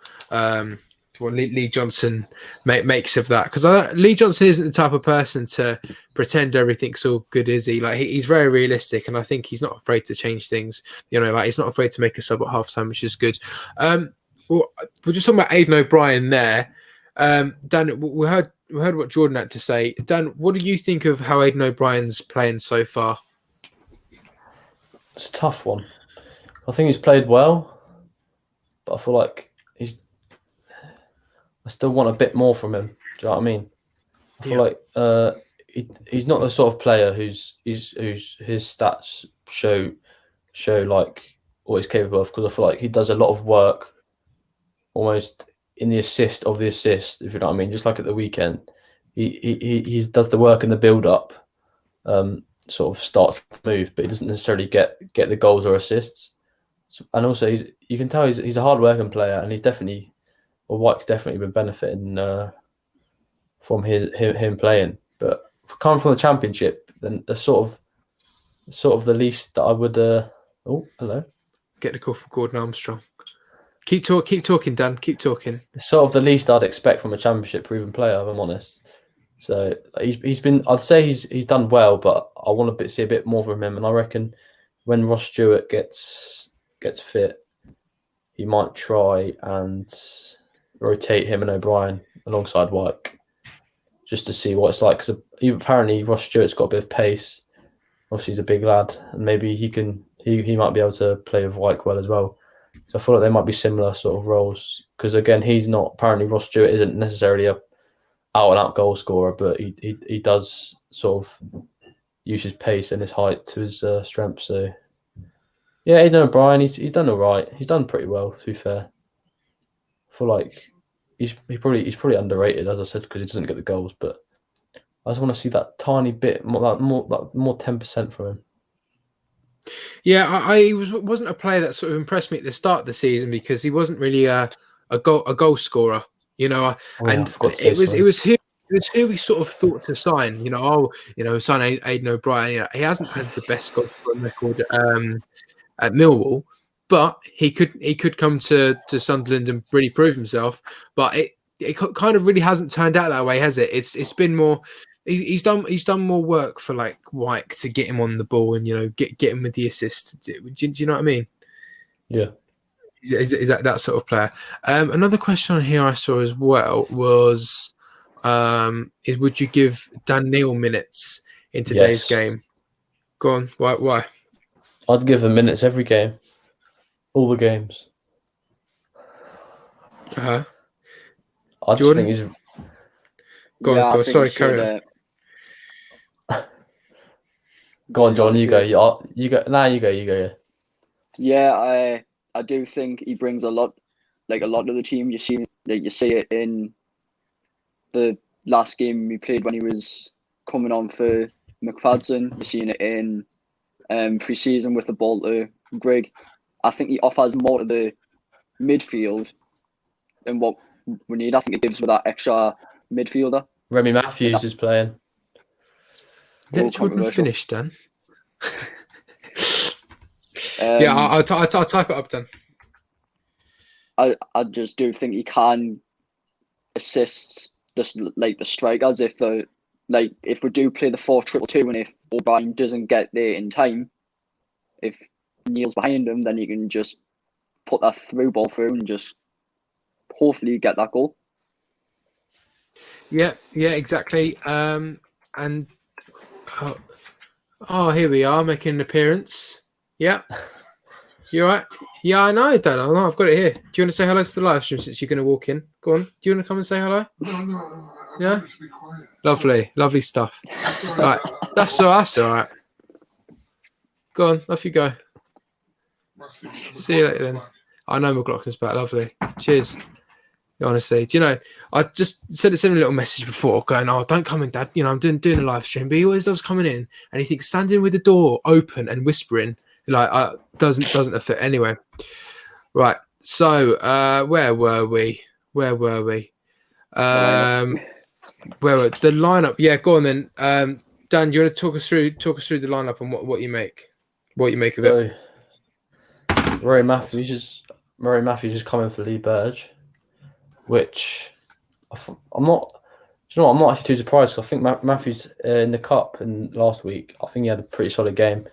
Lee Johnson makes of that. Because Lee Johnson isn't the type of person to pretend everything's all good, is he? Like he's very realistic, and I think he's not afraid to change things. You know, like he's not afraid to make a sub at halftime, which is good. Well, we're just talking about Aidan O'Brien there. Dan, we heard what Jordan had to say. Dan, what do you think of how Aidan O'Brien's playing so far? It's a tough one. I think he's played well, but I feel like I still want a bit more from him. Do you know what I mean? I feel like he's not the sort of player whose stats show like what he's capable of, because I feel like he does a lot of work almost in the assist of the assist, if you know what I mean. Just like at the weekend, he does the work in the build up, sort of start move, but he doesn't necessarily get the goals or assists. So, and also you can tell he's a hard working player, and White's definitely been benefiting from him playing. But coming from the Championship, then the sort of the least that I would. Oh, hello. Get the call from Gordon Armstrong. Keep talking, Dan. Keep talking. It's sort of the least I'd expect from a Championship proven player, if I'm honest. So he's been. I'd say he's done well, but I want to see a bit more from him. And I reckon when Ross Stewart gets fit, he might try and rotate him and O'Brien alongside White, just to see what it's like. Because apparently Ross Stewart's got a bit of pace. Obviously, he's a big lad, and maybe he might be able to play with White well as well. So I feel like they might be similar sort of roles. Because again, he's not. Apparently, Ross Stewart isn't necessarily a out-and-out goal scorer, but he does sort of use his pace and his height to his strength. So yeah, Aidan O'Brien, he's done all right. He's done pretty well, to be fair. I feel like he's probably underrated, as I said, because he doesn't get the goals. But I just want to see that tiny bit more 10% from him. Yeah, I wasn't a player that sort of impressed me at the start of the season, because he wasn't really a goal scorer, you know. And it was who we sort of thought to sign. You know, sign Aidan O'Brien. You know, he hasn't had the best goal scoring record at Millwall, but he could come to Sunderland and really prove himself. But it kind of really hasn't turned out that way, has it? It's been more. He's done more work for like White to get him on the ball and, you know, get him with the assist. Do you know what I mean? Yeah. Is that sort of player? Another question on here I saw as well was, would you give Dan Neil minutes in today's game? Go on. Why? I'd give him minutes every game, all the games. I just think he's. Go on. Sorry, carry on. Go on, John. You go. You go. Now you go. Yeah. Yeah, I do think he brings a lot to the team. You see it in the last game we played when he was coming on for McFadden. You're seeing it in pre-season with the ball to Greg. I think he offers more to the midfield than what we need. I think it gives with that extra midfielder. Remy Matthews is playing. Let Jordan controversial. finish, Dan. Yeah, I'll type it up, Dan. I just do think he can assist just like the strikers if we do play the 4-2-2 and if O'Brien doesn't get there in time, if Neil's behind him, then he can just put that through ball through and just hopefully get that goal. Yeah, exactly. And here we are making an appearance. Yeah. You all right? Yeah, I know, Dan. I've got it here. Do you want to say hello to the live stream since you're going to walk in? Go on. Do you want to come and say hello? No. Yeah? Just be quiet. Lovely stuff. That's all Right. That's all right. Go on. Off you go. See you later then. I know McLaughlin's back. Lovely. Cheers. Honestly, do you know, I just sent a little message before going, oh, don't come in, Dad. You know, I'm doing a live stream, but he always loves coming in and he thinks standing with the door open and whispering doesn't affect anyway. Right. So where were we? Where were the lineup? Yeah, go on then. Dan, do you want to talk us through the lineup and what you make of it? Rory Matthews is coming for Lee Burge, which I'm not. Do you know what? I'm not actually too surprised. I think Matthews in the cup and last week, I think he had a pretty solid game.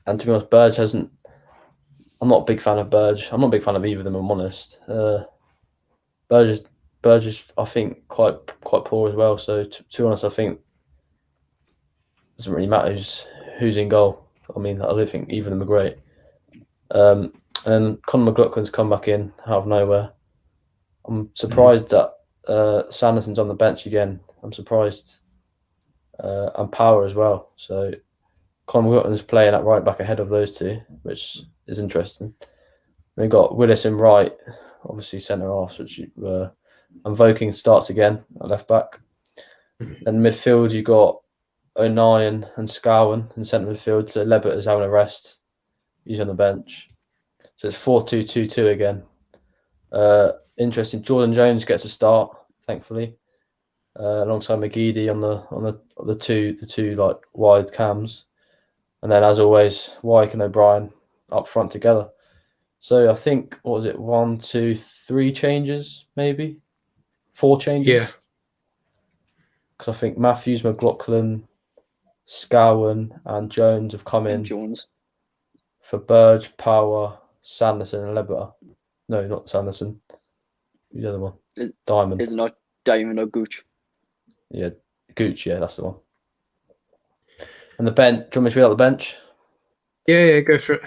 And to be honest, Burge hasn't. I'm not a big fan of Burge. I'm not a big fan of either of them. I'm honest. Burge is I think quite poor as well. So to be honest, I think it doesn't really matter who's in goal. I mean, I don't think either of them are great. And Conor McLaughlin's come back in out of nowhere. I'm surprised that Sanderson's on the bench again. I'm surprised, and Power as well. So Conor McLaughlin's playing at right back ahead of those two, which is interesting. Then got Willis and right, obviously centre half, which and Voking starts again at left back. And midfield you got O'Nien and Scowen in centre midfield. So Lebbett is having a rest. He's on the bench. So it's 4-2-2-2 again. Interesting. Jordan Jones gets a start, thankfully, alongside McGeady on the two like wide cams, and then as always, Wyke and O'Brien up front together. So I think 1, 2, 3 changes, maybe 4 changes. Yeah. Because I think Matthews, McLaughlin, Scowen, and Jones have come in. Jones. For Burge, Power, Sanderson, and Lebbett. No, not Sanderson. Who's the other one? Diamond. Is it not Diamond or Gooch? Yeah, Gooch. Yeah, that's the one. And the bench. Do you want me to read out the bench? Yeah, go for it.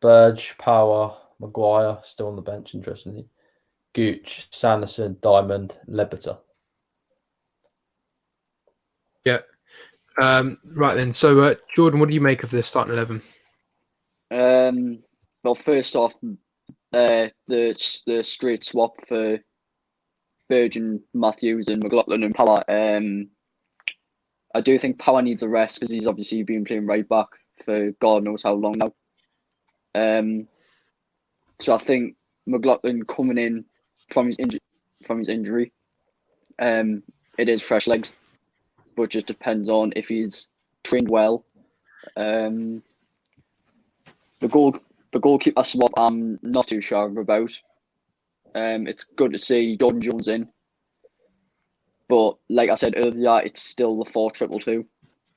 Burge, Power, Maguire, still on the bench, interestingly. Gooch, Sanderson, Diamond, Lebbett. Yeah. Right then. So, Jordan, what do you make of the starting 11? Well, first off, the straight swap for Virgin, Matthews, and McLaughlin and Power. I do think Power needs a rest because he's obviously been playing right back for God knows how long now. So I think McLaughlin coming in from his injury, it is fresh legs, but just depends on if he's trained well. The goalkeeper swap, I'm not too sure about. It's good to see Jordan Jones in, but like I said earlier, it's still the 4-2-2.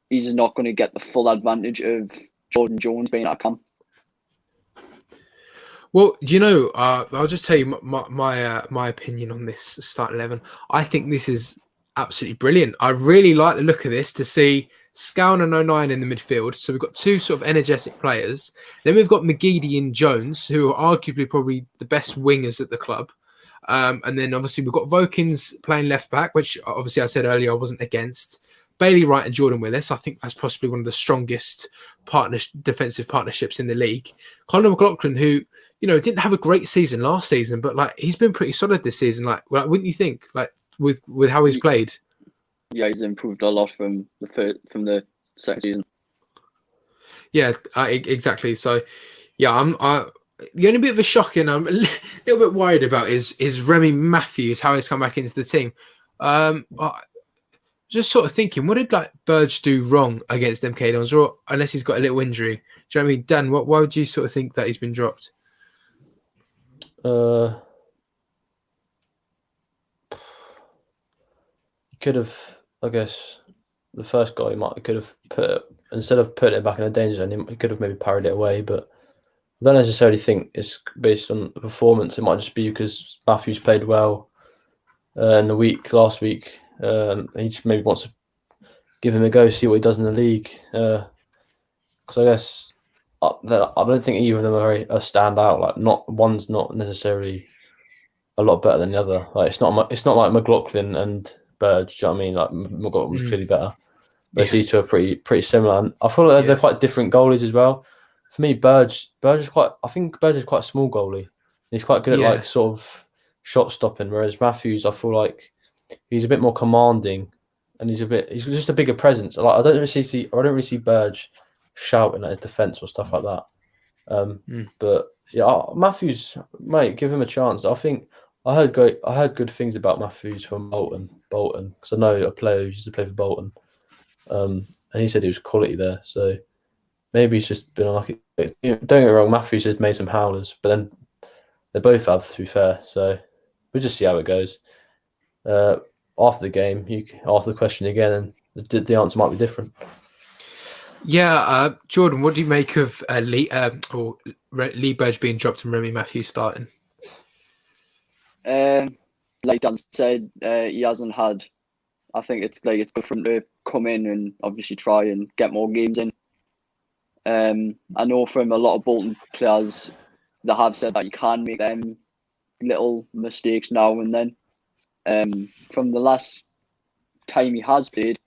He's not going to get the full advantage of Jordan Jones being at camp. Well, you know, I'll just tell you my opinion on this starting 11. I think this is absolutely brilliant. I really like the look of this to see Scowen and O'Nien in the midfield. So we've got two sort of energetic players. Then we've got McGeady and Jones, who are arguably probably the best wingers at the club. And then obviously we've got Vokins playing left back, which obviously I said earlier I wasn't against. Bailey Wright and Jordan Willis. I think that's possibly one of the strongest defensive partnerships in the league. Conor McLaughlin, who, you know, didn't have a great season last season, but like he's been pretty solid this season. Like, wouldn't you think? Like with how he's played. Yeah, he's improved a lot from the second season. Yeah, exactly. So, yeah, the only bit of a shock and I'm a little bit worried about is Remy Matthews, how he's come back into the team. just sort of thinking, what did like Burge do wrong against MK Dons, or unless he's got a little injury? Do you know what I mean, Dan? Why would you sort of think that he's been dropped? You could have, I guess, the first goal he could have put, instead of putting it back in a danger zone, he could have maybe parried it away. But I don't necessarily think it's based on the performance. It might just be because Matthews played well in the last week. He just maybe wants to give him a go, see what he does in the league. Because I guess I don't think either of them are standout. Like, one's not necessarily a lot better than the other. Like, it's not like McLaughlin and Burge. Do you know what I mean? Like, McLaughlin was clearly better. But these two are pretty similar. And I feel like they're quite different goalies as well. For me, Burge is quite a small goalie. He's quite good at like sort of shot stopping, whereas Matthews, I feel like he's a bit more commanding, and he's just a bigger presence. Like, I don't really see Burge shouting at his defense or stuff like that. But yeah, Matthews, mate, give him a chance. I think I heard good things about Matthews from Bolton, because I know a player who used to play for Bolton, and he said he was quality there. So maybe he's just been unlucky. Don't get me wrong, Matthews has made some howlers, but then they both have, to be fair. So we'll just see how it goes. After the game, you can ask the question again, and the answer might be different. Yeah, Jordan, what do you make of Lee Burge being dropped and Remy Matthews starting? Like Dan said, he hasn't had. I think it's good for him to come in and obviously try and get more games in. I know from a lot of Bolton players, they have said that you can make them little mistakes now and then. From the last time he has played,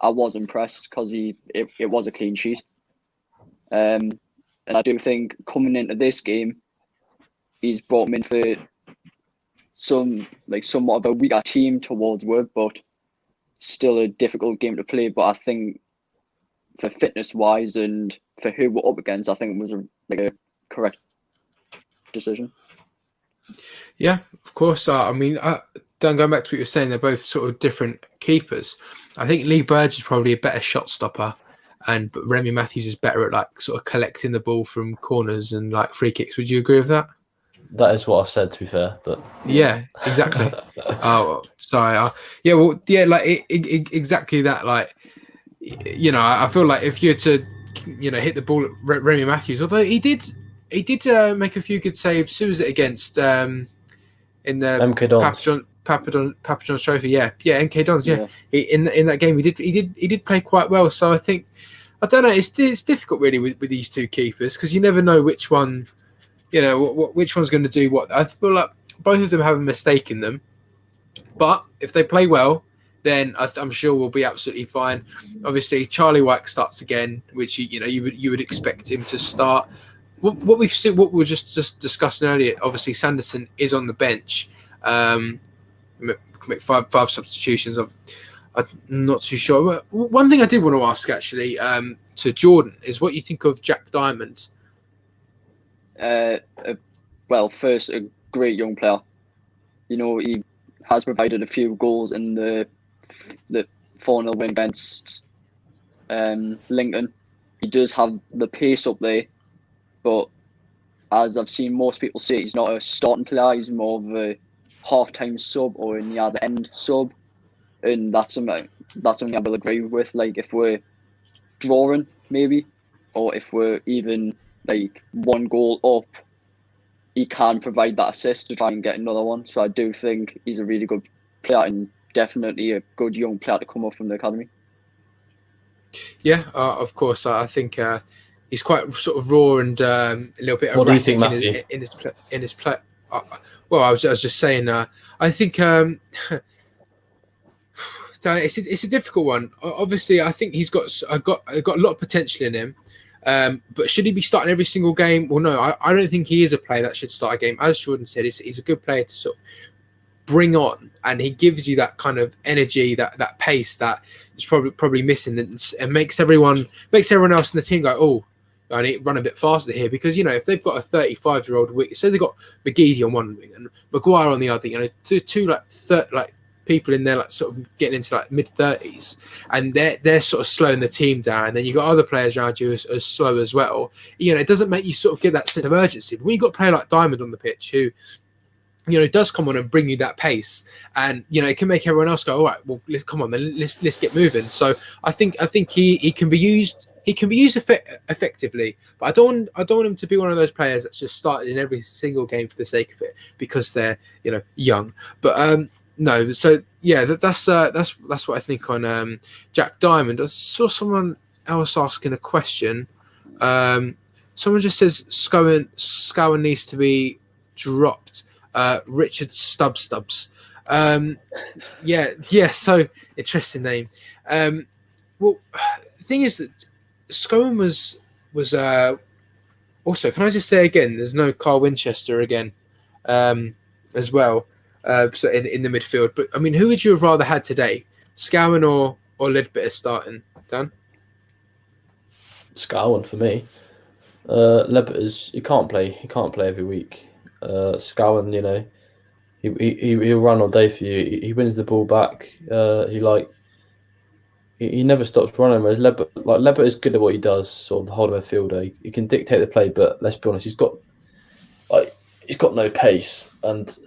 I was impressed because it was a clean sheet. And I do think coming into this game, he's brought him in for somewhat of a weaker team towards Wood, but still a difficult game to play. But I think for fitness wise and for who we're up against, I think it was a correct decision. Yeah, of course. I mean, Dan, going back to what you're saying, they're both sort of different keepers. I think Lee Burge is probably a better shot stopper, and Remy Matthews is better at like sort of collecting the ball from corners and like free kicks. Would you agree with that? That is what I said, to be fair. But yeah, exactly. Oh, sorry. Yeah, well, yeah, like exactly that. Like, you know, I feel like if you're to, you know, hit the ball at Remy Matthews, although he did make a few good saves. Who was it against? In the MK Dons. Papa John's Trophy, yeah, MK Dons, yeah. In that game, he did play quite well. So I think, I don't know, it's difficult really with these two keepers, because you never know which one, you know, which one's going to do what. I feel like both of them have a mistake in them, but if they play well, then I'm sure we'll be absolutely fine. Obviously, Charlie White starts again, which you would expect him to start. What we were just discussing earlier. Obviously, Sanderson is on the bench. Make five substitutions. I'm not too sure. One thing I did want to ask actually to Jordan is what you think of Jack Diamond. Well, first, a great young player. You know, he has provided a few goals in the 4-0 win against Lincoln. He does have the pace up there, but as I've seen most people say, he's not a starting player. He's more of a half-time sub or in the other end sub, and that's something I will agree with. Like, if we're drawing maybe, or if we're even like one goal up, he can provide that assist to try and get another one. So I do think he's a really good player and definitely a good young player to come up from the academy. Yeah, of course. I think he's quite sort of raw and a little bit what erratic do you think, Matthew? in his play. Well, I was just saying. I think it's a difficult one. Obviously, I think he's got a lot of potential in him. But should he be starting every single game? Well, no, I don't think he is a player that should start a game. As Jordan said, he's a good player to sort of bring on, and he gives you that kind of energy, that pace that is probably missing, and makes everyone else in the team go, oh, I need to run a bit faster here, because, you know, if they've got a 35-year-old, so they've got McGeady on one wing and Maguire on the other, you know, two like people in there like sort of getting into like mid-30s, and they're sort of slowing the team down, and then you got other players around you as slow as well. It doesn't make you sort of get that sense of urgency. But when you got a player like Diamond on the pitch who does come on and bring you that pace, and it can make everyone else go, all right, well, come on, then let's get moving. So I think he can be used. He can be used effectively, but I don't want him to be one of those players that's just started in every single game for the sake of it because they're young. But no, so yeah, that's what I think on Jack Diamond. I saw someone else asking a question. Someone just says Scowen needs to be dropped. Richard Stubbs. Yeah. So interesting name. Well, the thing is that Scowen was also. Can I just say again? There's no Carl Winchester again, as well. So in the midfield. But I mean, who would you have rather had today, Scowen or Ledbetter starting? Dan? Scowen for me. Ledbetter's he can't play every week. Scowen, he'll run all day for you. He wins the ball back. He never stops running. Whereas Ledbetter is good at what he does, sort of the whole midfielder. He can dictate the play, but let's be honest, he's got no pace. And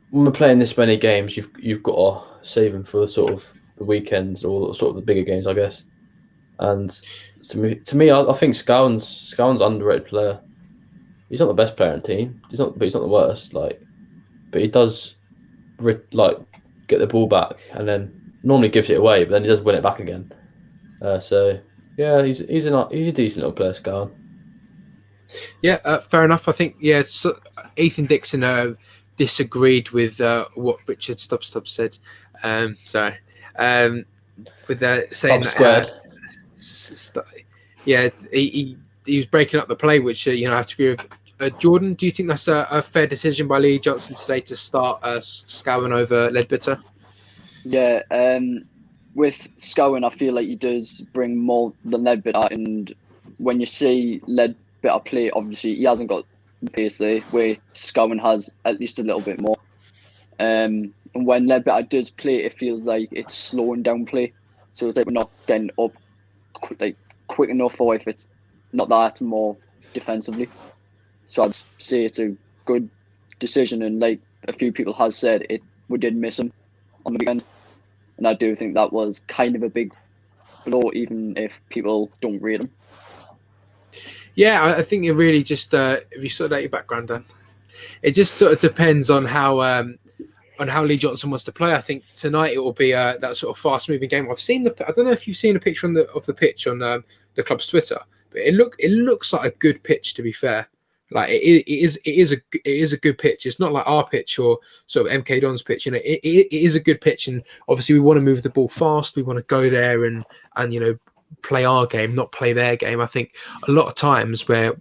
when we're playing this many games, you've got to save him for sort of the weekends or sort of the bigger games, I guess. And to me, I think Scowen's an underrated player. He's not the best player in the team. But he's not the worst. But he does get the ball back and then normally gives it away, but then he does win it back again. So yeah, he's a decent little player, Scowen. Yeah, fair enough. I think so Ethan Dixon disagreed with what Richard Stubbs said. Sorry, with saying that. He was breaking up the play, which I have to agree with. Jordan, do you think that's a fair decision by Lee Johnson today to start Scowen over Ledbetter? Yeah, with Scowen, I feel like he does bring more than Ledbetter, and when you see Ledbetter play, obviously he hasn't got the pace there, where Scowen has at least a little bit more. And when Ledbetter does play, it feels like it's slowing down play, so it's like we're not getting up quick enough, or if it's not that, more defensively. So I'd say it's a good decision, and like a few people have said, we did miss him on the weekend, and I do think that was kind of a big blow, even if people don't rate him. Yeah, I think it really just if you sort out your background, Dan, it just sort of depends on how Lee Johnson wants to play. I think tonight it will be that sort of fast-moving game. I don't know if you've seen a picture of the pitch on the club's Twitter, but it looks like a good pitch, to be fair. Like it is a good pitch. It's not like our pitch or sort of MK Dons pitch. It is a good pitch, and obviously we want to move the ball fast. We want to go there and play our game, not play their game. I think a lot of times where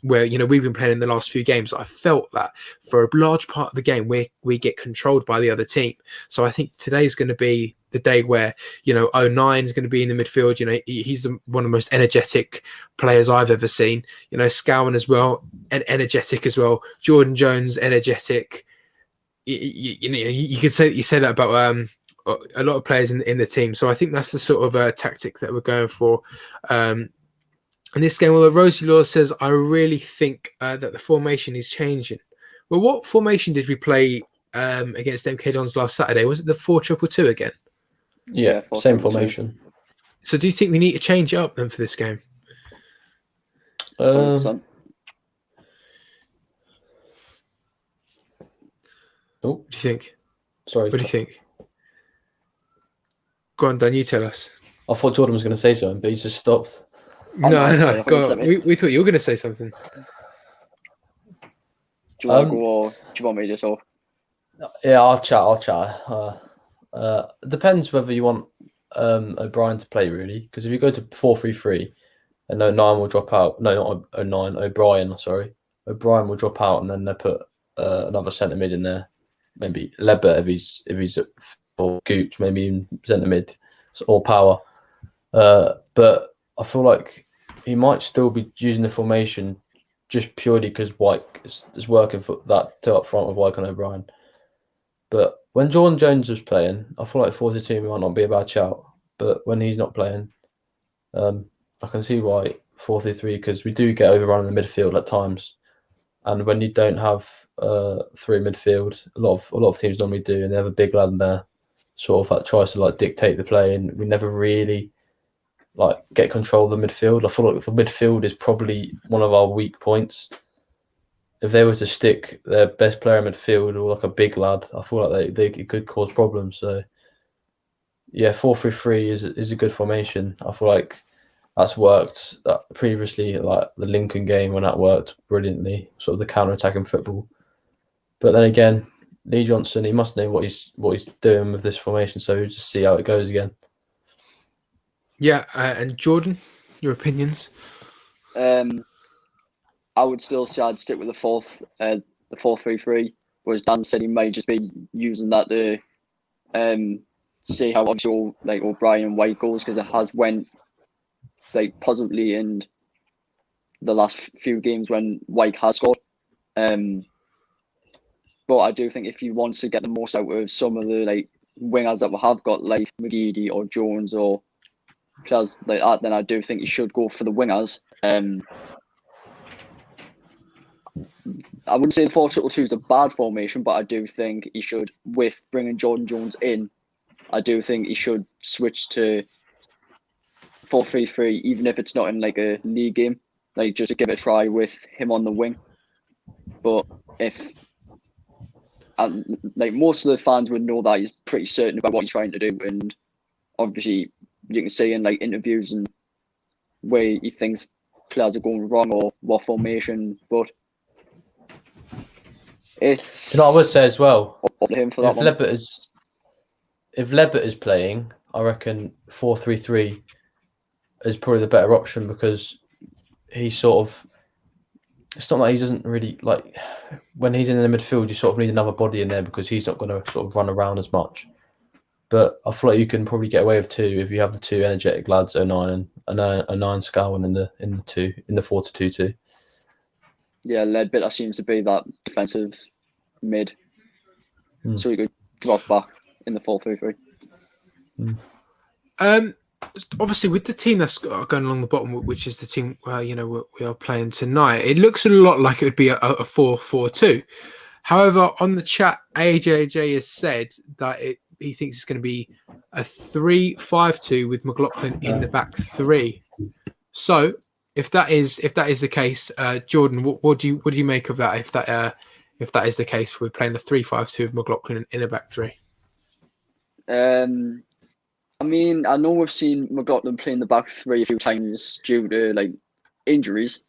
we've been playing in the last few games, I felt that for a large part of the game we get controlled by the other team. So I think today's going to be the day where 09 is going to be in the midfield. He's one of the most energetic players I've ever seen. Scowen as well, and energetic as well. Jordan Jones, energetic. You could say that about a lot of players in the team. So I think that's the sort of tactic that we're going for. In this game, although Rosie Law says, I really think that the formation is changing. Well, what formation did we play against MK Dons last Saturday? Was it the 4-2-2 again? Yeah, same formation. So do you think we need to change it up then for this game? Oh, what do you think? Sorry. What do you think? Go on, Dan, you tell us. I thought Jordan was going to say something, but he just stopped. No. Go on. We thought you were going to say something. Do you want to go, or do you want me to talk? Yeah, I'll chat. It depends whether you want O'Brien to play, really. Because if you go to 4-3-3, and 09 will drop out. No, not 09. O'Brien, sorry. O'Brien will drop out, and then they put another centre mid in there. Maybe Ledbetter if he's at or Gooch, maybe in centre mid or power. But I feel like he might still be using the formation just purely because White is working for that two up front with White and O'Brien. But when Jordan Jones was playing, I feel like 4-2 might not be a bad shout. But when he's not playing, I can see why 4-3 because we do get overrun in the midfield at times. And when you don't have three midfield, a lot of teams normally do, and they have a big lad in there, sort of like tries to like dictate the play, and we never really like get control of the midfield. I feel like the midfield is probably one of our weak points. If they were to stick their best player in midfield or like a big lad, I feel like it could cause problems. So yeah, 4-3-3 is a good formation. I feel like that's worked previously, like the Lincoln game when that worked brilliantly, sort of the counter-attacking football. But then again, Lee Johnson, he must know what he's doing with this formation, so we'll just see how it goes again. Yeah, and Jordan, your opinions? I would still say I'd stick with the 4-3-3, whereas Dan said he may just be using that to see how obviously like O'Brien and White goes, because it has went like positively in the last few games when White has scored. But I do think if he wants to get the most out of some of the like wingers that we have got, like McGeady or Jones or players like that, then I do think he should go for the wingers. I wouldn't say the 4-2-2 is a bad formation, but I do think he should, with bringing Jordan Jones in, I do think he should switch to 4-3-3, even if it's not in like a league game, like just to give it a try with him on the wing. But if like most of the fans would know that he's pretty certain about what he's trying to do, and obviously you can see in like interviews and where he thinks players are going wrong or what formation, but it's. You know, I would say as well, up to him for that one. If Lebbett is playing, I reckon 4-3-3 is probably the better option because he's sort of. It's not like he doesn't really like when he's in the midfield. You sort of need another body in there because he's not going to sort of run around as much. But I feel like you can probably get away with two if you have the two energetic lads, 09 and 09 Scowen in the 4-2-2. Yeah, Leadbitter seems to be that defensive mid, so he could drop back in the 4-3-3. Obviously, with the team that's going along the bottom, which is the team we are playing tonight, it looks a lot like it would be a 4-4-2. However, on the chat, AJJ has said that he thinks it's going to be a 3-5-2 with McLaughlin in the back three. So, if that is the case, Jordan, what do you make of that? If that is the case, we're playing a 3-5-2 with McLaughlin in a back three. I mean, I know we've seen McLaughlin playing the back three a few times due to like injuries,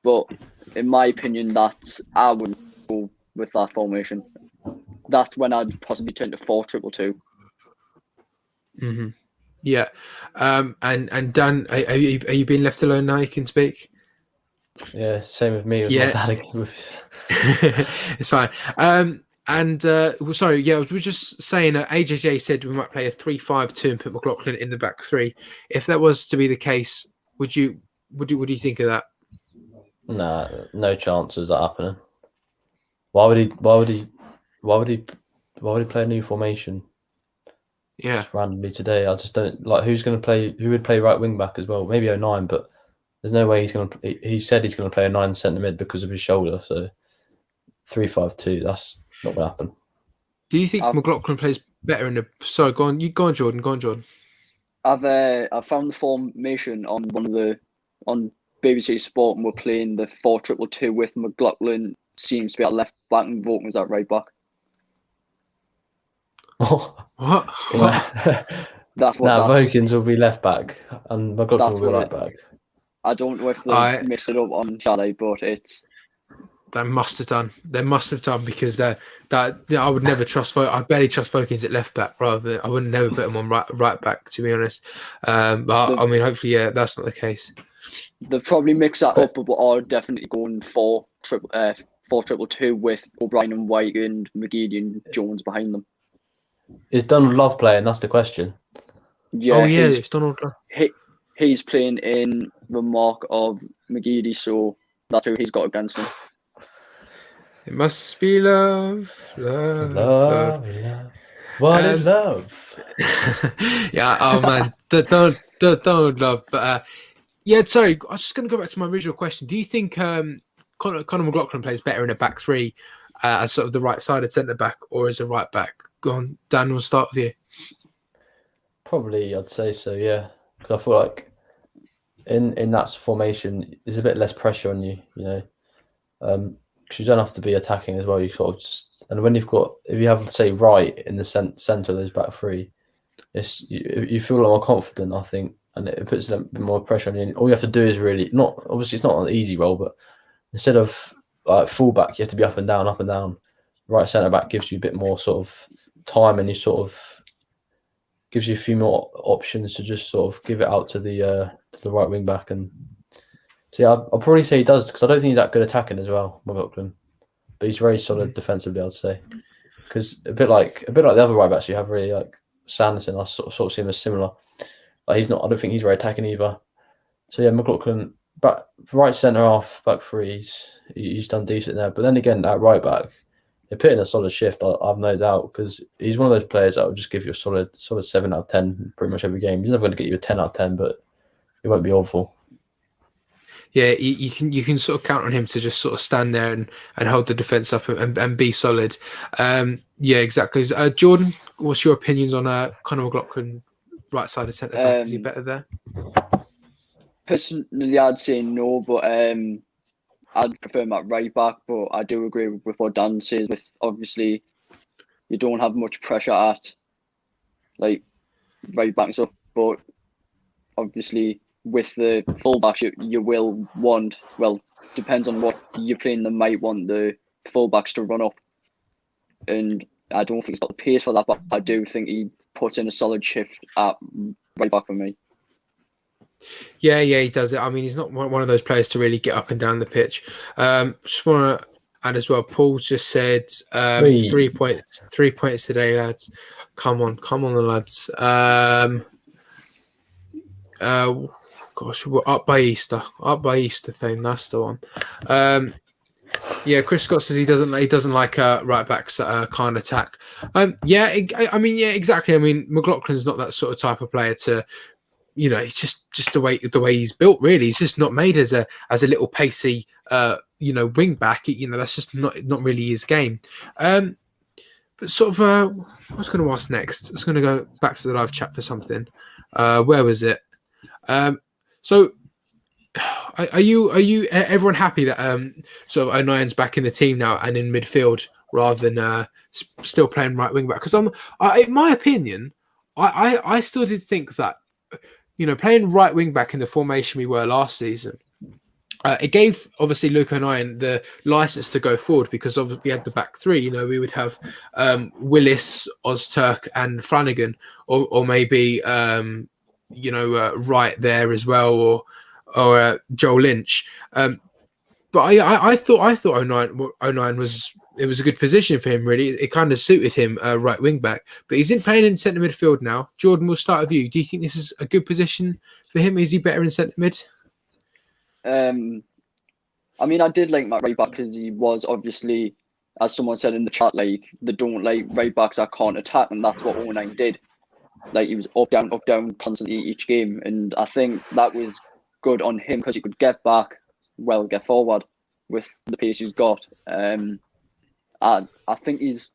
but in my opinion, I wouldn't go with that formation. That's when I'd possibly turn to 4-2-2. Mm-hmm. Yeah, and Dan, are you being left alone now? You can speak. Yeah, same with me. With my dad again. It's fine. Sorry, I was just saying. AJJ said we might play a 3-5-2 and put McLaughlin in the back three. If that was to be the case, what do you think of that? Nah, no chances that happening. Why would he play a new formation? Yeah, just randomly today. I just don't like who's going to play. Who would play right wing back as well? Maybe 09, but there's no way he's going to. He said he's going to play a 9 centre mid because of his shoulder. So 3-5-2. That's not going to happen. Do you think McLaughlin plays better in the? Sorry, go on. You go on, Jordan. Go on, Jordan. I've found the formation on on BBC Sport, and we're playing the 4-2-2 with McLaughlin. Seems to be at left back and Vaughton is at right back. What? That's what. Vokins will be left back and McLaughlin will be right back. I don't know if they mixed it up on Saturday, but it's. They must have done. They must have done because I would never trust. I barely trust Vokins at left back. I wouldn't never put him on right back, to be honest. But I mean, hopefully, that's not the case. They've probably mixed that up, but are definitely going 4-2-2 with O'Brien and White and McGeady and Jones behind them. Is Donald Love playing? That's the question. Yeah, it's Donald Love. He's playing in the mark of McGeady, so that's who he's got against him. It must be love, love, love. Love. What is Um, love? yeah. Oh man, don't love. But yeah. Sorry, I was just going to go back to my original question. Do you think Conor McLaughlin plays better in a back three as sort of the right-sided centre back, or as a right back? Go on, Dan. We'll start with you. Probably, I'd say so. Yeah, because I feel like in that formation, there's a bit less pressure on you. You know, because you don't have to be attacking as well. You sort of just, and when if you have, say, Wright in the centre of those back three, you feel a lot more confident, I think, and it puts a bit more pressure on you. And all you have to do is really not, obviously it's not an easy role, but instead of like fullback, you have to be up and down, up and down. Right centre back gives you a bit more sort of time, and you sort of gives you a few more options to just sort of give it out to the right wing back. And so yeah, I'll probably say he does, because I don't think he's that good attacking as well, McLaughlin, but he's very solid defensively, I'd say. Because a bit like the other right backs you have, really, like Sanderson, I sort of see him as similar. Like I don't think he's very attacking either. So yeah, McLaughlin, back right centre half, back three, he's done decent there. But then again, at right back, they're putting a solid shift, I've no doubt, because he's one of those players that will just give you a solid 7 out of 10 pretty much every game. He's never going to get you a 10 out of 10, but it won't be awful. Yeah, you can sort of count on him to just sort of stand there and hold the defence up and be solid. Yeah, exactly. Jordan, what's your opinions on Conor McLaughlin, right side of centre back? Is he better there? Personally, I'd say no, but I'd prefer him at right back. But I do agree with what Dan says. With obviously, you don't have much pressure at like right back and stuff, but obviously with the fullbacks, you will want, well, depends on what you're playing, they might want the fullbacks to run up. And I don't think he's got the pace for that, but I do think he puts in a solid shift at right back for me. Yeah, he does it. I mean, he's not one of those players to really get up and down the pitch. Just want to add as well, Paul's just said 3 points. 3 points today, lads. Come on, the lads. Gosh, we're up by Easter thing. That's the one. Yeah, Chris Scott says he doesn't like right backs that can't attack. Yeah, I mean, yeah, exactly. I mean, McLaughlin's not that sort of type of player to, you know, it's just the way he's built. Really, he's just not made as a little pacey, wing back. You know, that's just not really his game. But sort of, I was going to ask next. I was going to go back to the live chat for something. Where was it? So, are you everyone happy that sort of O'Nien's back in the team now and in midfield rather than still playing right wing back? Because in my opinion, I still did think that, you know, playing right wing back in the formation we were last season, it gave obviously Luke O'Nien the license to go forward, because obviously we had the back three. You know, we would have Willis, Ozturk, and Flanagan, or maybe Wright there as well, or Joe Lynch. But I thought O'Nien was a good position for him. Really, it kind of suited him, right wing back. But he's in playing in centre midfield now. Jordan, we'll start with you. Do you think this is a good position for him? Is he better in centre mid? I mean, I did like Matt right back because he was obviously, as someone said in the chat, like they don't like right backs that can't attack, and that's what O'Nien did. Like he was up down constantly each game, and I think that was good on him because he could get back, get forward with the pace he's got. I think he's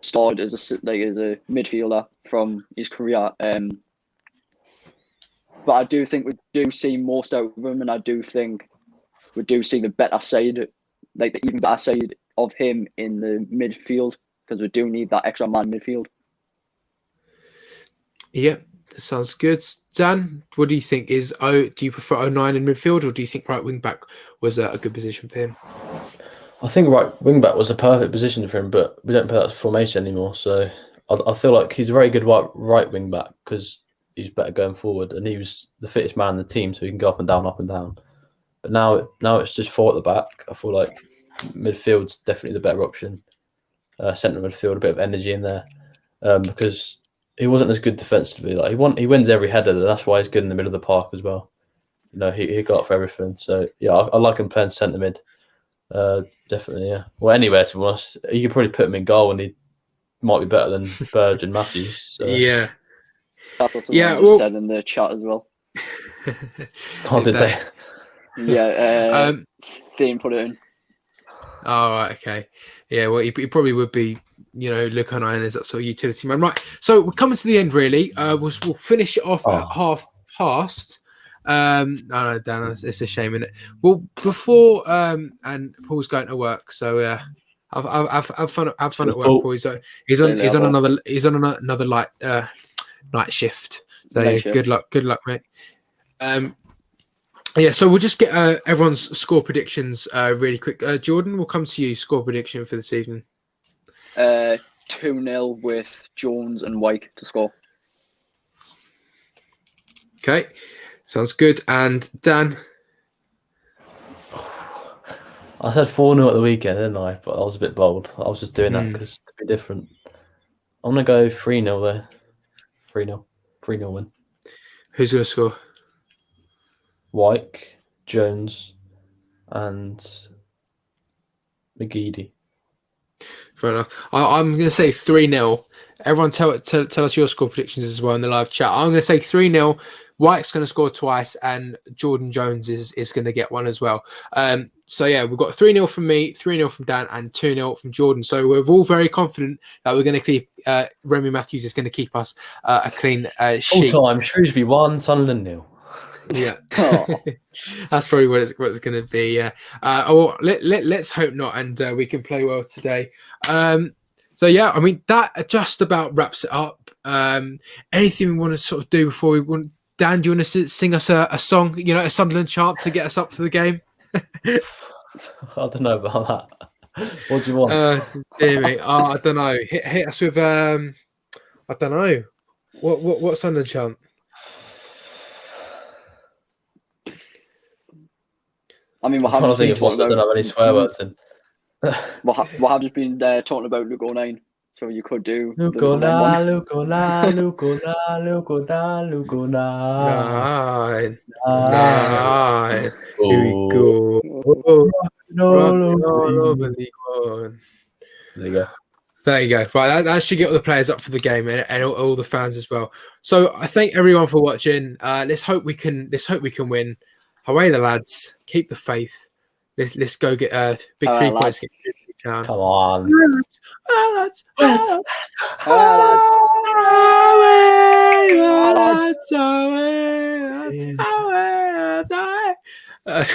started as a midfielder from his career. But I do think we do see most out of him, and I do think we do see the better side, like the even better side of him in the midfield, because we do need that extra man midfield. Yeah, that sounds good. Dan, what do you think? Do you prefer O'Nien in midfield, or do you think right wing back was a good position for him? I think right wing back was a perfect position for him, but we don't play that formation anymore. So I feel like he's a very good right wing back because he's better going forward, and he was the fittest man in the team, so he can go up and down. But now it's just 4 at the back. I feel like midfield's definitely the better option. Centre midfield, a bit of energy in there, because he wasn't as good defensively. Like he wins every header, and that's why he's good in the middle of the park as well. You know, he got up for everything. So yeah, I like him playing centre mid. Definitely, yeah. Well, anywhere to be honest, you could probably put him in goal, and he might be better than Burge and Matthews. So. Yeah. That's what Yeah, someone just said in the chat as well. Oh, did they? Yeah, Thane put it in. All right, okay. Yeah, well, he probably would be, look on Iron as that sort of utility man. Right, so we're coming to the end, really. We'll finish it off at half past. No, Dan, it's a shame, isn't it? Well, before and Paul's going to work, so have fun at work, Paul. He's on another night shift. So Night shift. Good luck, mate. Yeah, so we'll just get everyone's score predictions really quick. Jordan, we'll come to you. Score prediction for this evening. 2-0 with Jones and Wyke to score. Okay, sounds good. And Dan? I said 4-0 at the weekend, didn't I? But I was a bit bold. I was just doing that because to be different. I'm going to go 3-0 there. 3-0. 3-0 win. Who's going to score? Wyke, Jones, and McGeady. Fair enough. I'm going to say 3-0. Everyone tell us your score predictions as well in the live chat. I'm going to say 3-0. White's going to score twice, and Jordan Jones is going to get one as well. So, yeah, we've got 3-0 from me, 3-0 from Dan, and 2-0 from Jordan. So we're all very confident that we're going to keep Remy Matthews is going to keep us a clean sheet. All time, Shrewsbury 1, Sunderland 0. Yeah, that's probably what it's going to be. Yeah. Let's hope not, and we can play well today. So yeah, I mean that just about wraps it up. Anything we want to sort of do before we want? Dan, do you want to sing us a song? A Sunderland chant to get us up for the game. I don't know about that. What do you want? Dear me, I don't know. Hit us with I don't know. What Sunderland chant? I mean, I don't have any swear words in. What have just been talking about Luke 09, so you could do Luke 09. Here we go. There you go. Right, that should get all the players up for the game and all the fans as well. So I thank everyone for watching. Let's hope we can win. Away the lads. Keep the faith. Let's go get big 3 points. Town. Come on. Away.